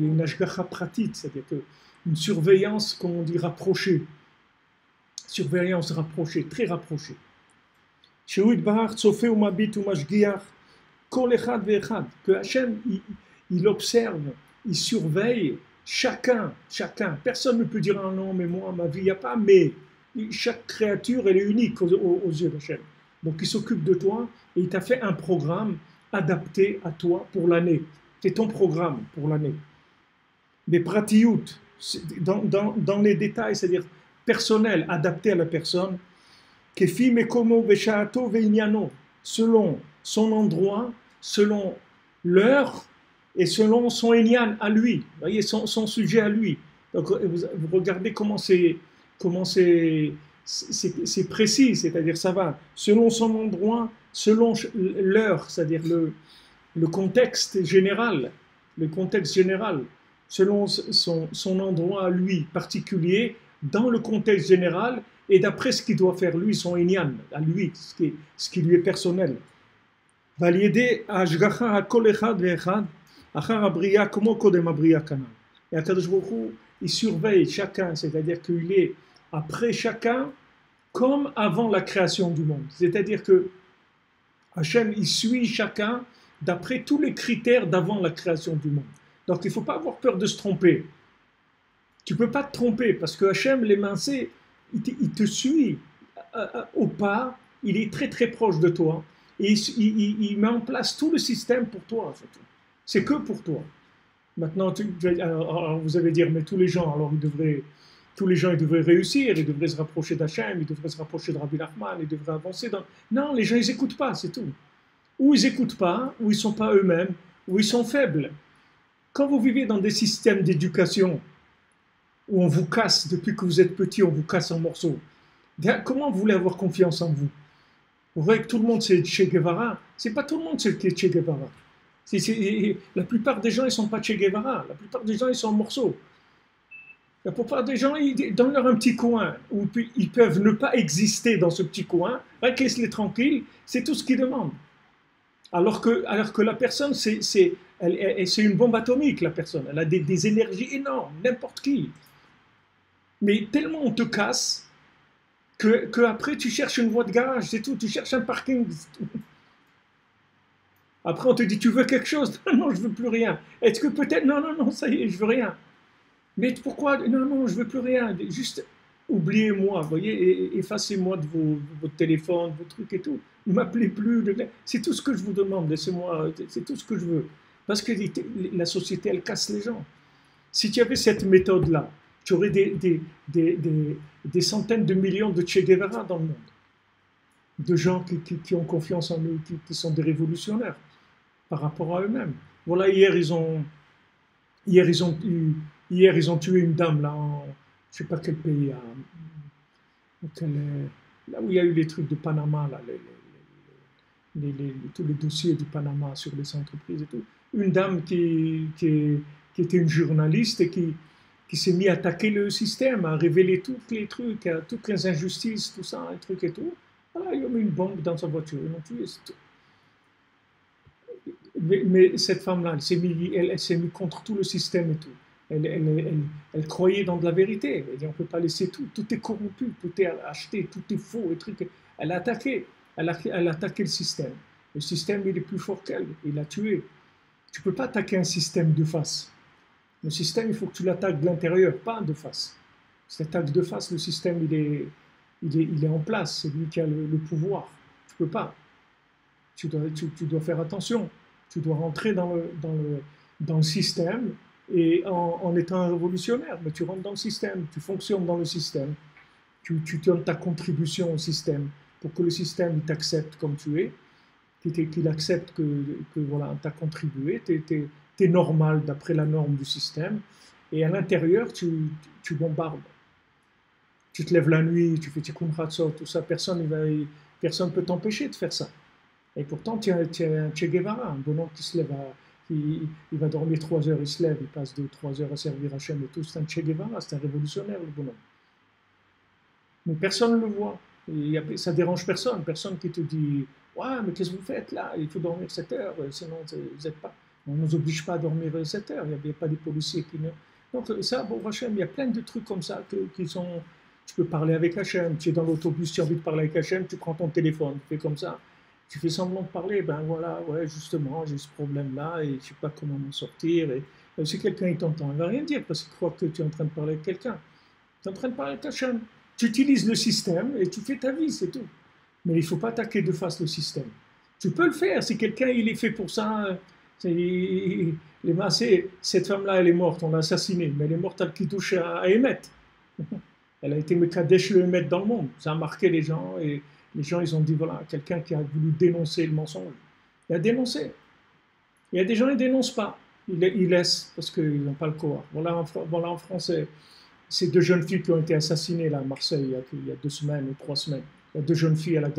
y a une ashgacha pratique, c'est-à-dire une surveillance, comme on dit, rapprochée. Surveillance rapprochée, très rapprochée. Que Hachem, il observe, il surveille chacun, personne ne peut dire ah non, mais moi, ma vie, il n'y a pas, mais chaque créature, elle est unique aux yeux d'Hachem. Donc il s'occupe de toi et il t'a fait un programme adapté à toi pour l'année. C'est ton programme pour l'année. Mais pratiyut, dans les détails, c'est-à-dire personnel, adapté à la personne, kefi mekomo veshaato veinyano, selon son endroit, selon l'heure, et selon son Inyan à lui, vous voyez, son sujet à lui. Donc vous regardez comment c'est précis, c'est-à-dire ça va selon son endroit, selon l'heure, c'est-à-dire le contexte général, selon son endroit à lui particulier, dans le contexte général, et d'après ce qu'il doit faire lui, son Inyan, à lui, ce qui lui est personnel. Valider Ashgacha HaKol Echad Ve'echad, et Akadosh Baruch Hu, il surveille chacun, c'est-à-dire qu'il est après chacun comme avant la création du monde. C'est-à-dire que Hachem, il suit chacun d'après tous les critères d'avant la création du monde. Donc il ne faut pas avoir peur de se tromper. Tu ne peux pas te tromper parce que Hachem, l'émincé, il te suit au pas, il est très très proche de toi et il met en place tout le système pour toi. C'est que pour toi. Maintenant, alors vous allez dire, mais tous les gens, ils devraient réussir, ils devraient se rapprocher d'Hachem, ils devraient se rapprocher de Rabbi Nachman, ils devraient avancer dans... Non, les gens, ils n'écoutent pas, c'est tout. Ou ils n'écoutent pas, ou ils ne sont pas eux-mêmes, ou ils sont faibles. Quand vous vivez dans des systèmes d'éducation où on vous casse, depuis que vous êtes petit, on vous casse en morceaux, comment vous voulez avoir confiance en vous? Vous voyez que tout le monde c'est Che Guevara, c'est pas tout le monde qui est Che Guevara. La plupart des gens, ils ne sont pas Che Guevara. La plupart des gens, ils sont en morceaux. La plupart des gens, dans leur un petit coin, où ils peuvent ne pas exister dans ce petit coin, laisse-les tranquilles, c'est tout ce qu'ils demandent. Alors que la personne, c'est une bombe atomique, la personne. Elle a des énergies énormes, n'importe qui. Mais tellement on te casse que après tu cherches une voie de garage, c'est tout. Tu cherches un parking. Après on te dit, tu veux quelque chose? Non, je veux plus rien. Est-ce que peut-être, non, ça y est, je veux rien. Mais pourquoi? Non, je veux plus rien. Juste oubliez-moi, voyez, effacez-moi de votre téléphone, vos trucs et tout. Ne m'appelez plus. C'est tout ce que je vous demande, laissez-moi, c'est tout ce que je veux. Parce que la société, elle casse les gens. Si tu avais cette méthode-là, tu aurais des centaines de millions de Che Guevara dans le monde. De gens qui ont confiance en eux, qui sont des révolutionnaires par rapport à eux-mêmes. Voilà, hier, ils ont tué une dame, là, je ne sais pas quel pays, là où il y a eu les trucs de Panama, là, tous les dossiers du Panama sur les entreprises et tout. Une dame qui était une journaliste et qui s'est mise à attaquer le système, à révéler tous les trucs, toutes les injustices, tout ça, un truc et tout. Voilà, ils ont mis une bombe dans sa voiture, ils l'ont tué, c'est tout. Mais cette femme-là, elle s'est mise contre tout le système et tout. Elle croyait dans de la vérité. Elle dit, on ne peut pas laisser tout. Tout est corrompu, tout est acheté, tout est faux. Et truc. Elle a attaqué. Elle a attaqué le système. Le système, il est plus fort qu'elle. Il l'a tué. Tu ne peux pas attaquer un système de face. Le système, il faut que tu l'attaques de l'intérieur, pas de face. Si tu attaques de face, le système, il est en place. C'est lui qui a le pouvoir. Tu ne peux pas. Tu dois faire attention. Tu dois rentrer dans le système et en étant un révolutionnaire. Mais tu rentres dans le système, tu fonctionnes dans le système. Tu donnes ta contribution au système pour que le système t'accepte comme tu es, qu'il accepte que voilà, tu as contribué, tu es normal d'après la norme du système. Et à l'intérieur, tu bombardes. Tu te lèves la nuit, tu fais tikkun hatzot, tout ça, personne ne peut t'empêcher de faire ça. Et pourtant, tu es un Che Guevara, un bonhomme qui se lève, il va dormir 3 heures, il se lève, il passe 2-3 heures à servir Hachem et tout. C'est un Che Guevara, c'est un révolutionnaire, le bonhomme. Mais personne ne le voit. Ça ne dérange personne. Personne qui te dit, ouais, mais qu'est-ce que vous faites là? Il faut dormir 7 heures, sinon vous n'êtes pas. On ne nous oblige pas à dormir 7 heures. Il n'y a pas des policiers qui ne. Donc, ça, bon, Hachem, il y a plein de trucs comme ça qui sont. Tu peux parler avec Hachem. Tu es dans l'autobus, tu as envie de parler avec Hachem, tu prends ton téléphone, tu fais comme ça. Tu fais semblant de parler, ben voilà, ouais, justement, j'ai ce problème-là et je ne sais pas comment m'en sortir. Et si quelqu'un t'entend, il ne va rien dire parce qu'il croit que tu es en train de parler avec quelqu'un. Tu es en train de parler avec Hachem. Tu utilises le système et tu fais ta vie, c'est tout. Mais il ne faut pas attaquer de face le système. Tu peux le faire si quelqu'un il est fait pour ça. Cette femme-là, elle est morte, on l'a assassinée, mais elle est morte à Kiddush à Emet. Elle a été Mekadesh le Emet dans le monde. Ça a marqué les gens et les gens, ils ont dit, voilà, quelqu'un qui a voulu dénoncer le mensonge. Il a dénoncé. Il y a des gens, ils ne dénoncent pas. Ils laissent parce qu'ils n'ont pas le corps. Voilà en français. Ces 2 jeunes filles qui ont été assassinées là, à Marseille il y a 2 semaines ou 3 semaines. Il y a 2 jeunes filles à la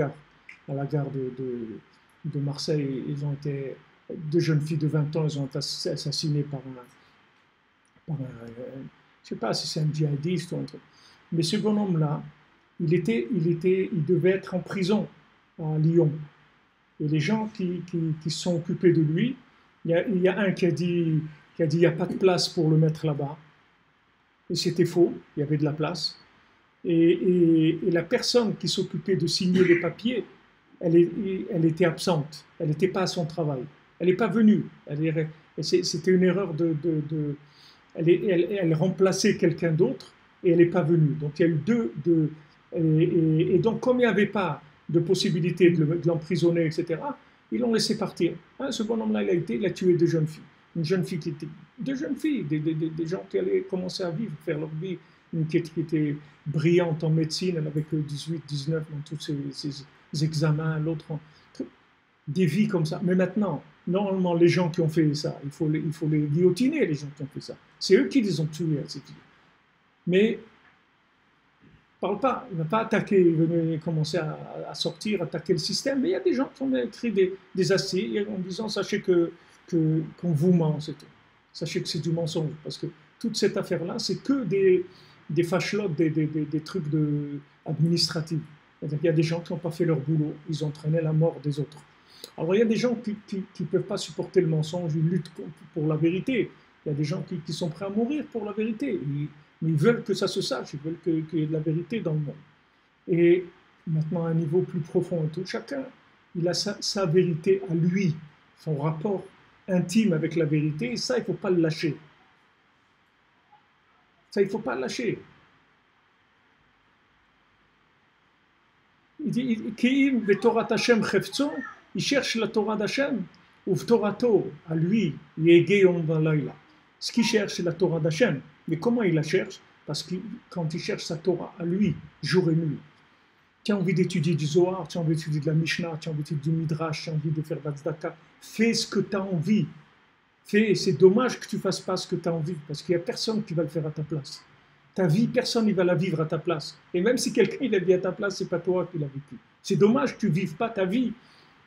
gare de Marseille. Ils ont été 2 jeunes filles de 20 ans, elles ont été assassinées par un je ne sais pas si c'est un djihadiste ou un truc. Mais ce bonhomme-là, il devait être en prison à Lyon. Et les gens qui se sont occupés de lui, il y a un qui a dit il n'y a pas de place pour le mettre là-bas. Et c'était faux, il y avait de la place. Et la personne qui s'occupait de signer les papiers, elle était absente, elle n'était pas à son travail. Elle n'est pas venue. C'était une erreur elle remplaçait quelqu'un d'autre et elle n'est pas venue. Donc il y a eu et donc comme il n'y avait pas de possibilité de l'emprisonner, etc., ils l'ont laissé partir. Hein, ce bonhomme-là, il a tué 2 jeunes filles. Une jeune fille qui était... 2 jeunes filles, des gens qui allaient commencer à vivre, faire leur vie. Une qui était brillante en médecine, elle avait que 18, 19 dans tous ses examens, l'autre... Des vies comme ça. Mais maintenant, normalement, les gens qui ont fait ça, il faut les guillotiner, les gens qui ont fait ça. C'est eux qui les ont tués, ces filles. Mais parle pas, il ne va pas attaquer, il va commencer à sortir, attaquer le système. Mais il y a des gens qui ont écrit des essais en disant, sachez que qu'on vous ment, c'est tout. Sachez que c'est du mensonge, parce que toute cette affaire-là, c'est que des fâchelottes, des trucs administratifs. C'est-à-dire qu'il y a des gens qui n'ont pas fait leur boulot, ils ont traîné la mort des autres. Alors il y a des gens qui ne peuvent pas supporter le mensonge, ils luttent pour la vérité. Il y a des gens qui sont prêts à mourir pour la vérité. Mais ils veulent que ça se sache, ils veulent qu'il y ait de la vérité dans le monde. Et maintenant, à un niveau plus profond et tout, chacun, il a sa vérité à lui, son rapport intime avec la vérité, et ça, il ne faut pas le lâcher. Ça, il ne faut pas le lâcher. Il dit, Ki'im betorat Hashem chefzo, il cherche la Torah d'Hashem, ou Torato, à lui, yegeyom valayla. Ce qu'il cherche, c'est la Torah d'Hashem. Mais comment il la cherche? Parce que quand il cherche sa Torah à lui, jour et nuit, tu as envie d'étudier du Zohar, tu as envie d'étudier de la Mishnah, tu as envie d'étudier du Midrash, tu as envie de faire Vatzdaka, fais ce que tu as envie. Fais, c'est dommage que tu ne fasses pas ce que tu as envie, parce qu'il n'y a personne qui va le faire à ta place. Ta vie, personne ne va la vivre à ta place. Et même si quelqu'un l'a vu à ta place, ce n'est pas toi qui l'as vécu. C'est dommage que tu ne vives pas ta vie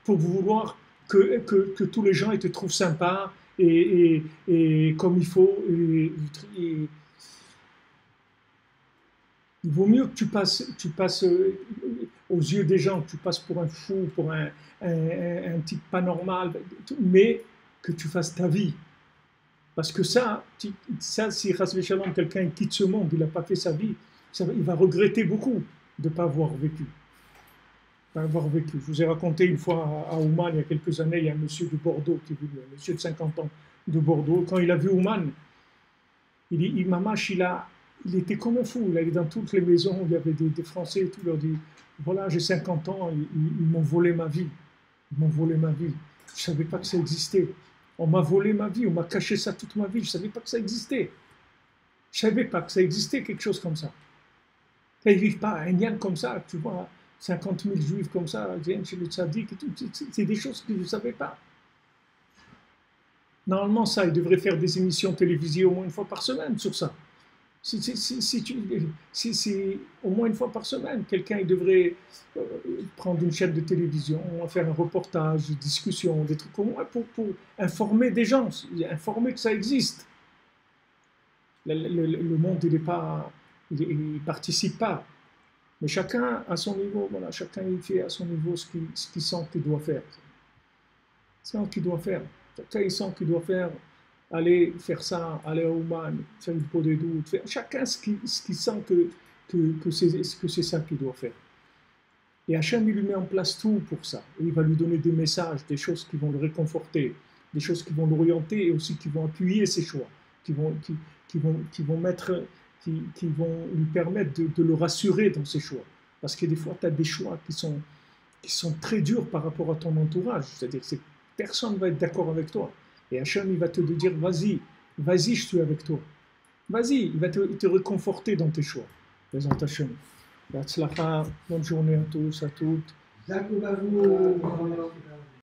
pour vouloir que tous les gens ils te trouvent sympa et comme il faut. Il vaut mieux que tu passes aux yeux des gens, que tu passes pour un fou, pour un type pas normal, mais que tu fasses ta vie. Parce que ça si Chas Shalom, quelqu'un quitte ce monde, il n'a pas fait sa vie, il va regretter beaucoup de ne pas avoir vécu. Je vous ai raconté une fois à Ouman, il y a quelques années, il y a un monsieur de Bordeaux qui est venu, un monsieur de 50 ans de Bordeaux. Quand il a vu Ouman, il était comme un fou. Il allait dans toutes les maisons, il y avait des Français et tout, il leur dit, voilà, j'ai 50 ans, ils m'ont volé ma vie. Ils m'ont volé ma vie. Je ne savais pas que ça existait. On m'a volé ma vie, on m'a caché ça toute ma vie. Je ne savais pas que ça existait. Je ne savais pas que ça existait, quelque chose comme ça. Ils ne vivent pas un yann comme ça, tu vois, 50 000 juifs comme ça, viennent chez le tzaddik et tout. C'est des choses que je ne savais pas. Normalement, ça, ils devraient faire des émissions télévisées au moins une fois par semaine sur ça. Au moins une fois par semaine, quelqu'un devrait prendre une chaîne de télévision, faire un reportage, une discussion, des trucs au moins pour informer des gens, informer que ça existe. Le monde, il ne participe pas. Mais chacun à son niveau, voilà, chacun il fait à son niveau ce qu'il sent qu'il doit faire. C'est ce qu'il doit faire. Chacun il sent qu'il doit faire. Aller faire ça, aller à Ouman, faire une peau de doute, chacun ce qu'il sent que c'est ça qu'il doit faire. Et Hachem, il lui met en place tout pour ça. Et il va lui donner des messages, des choses qui vont le réconforter, des choses qui vont l'orienter et aussi qui vont appuyer ses choix, qui vont lui permettre de le rassurer dans ses choix. Parce que des fois, tu as des choix qui sont très durs par rapport à ton entourage. C'est-à-dire que personne ne va être d'accord avec toi. Et Hachem, il va te dire, vas-y, je suis avec toi. Vas-y, il va te réconforter dans tes choix. Présent Hachem. Bonne journée à tous, à toutes.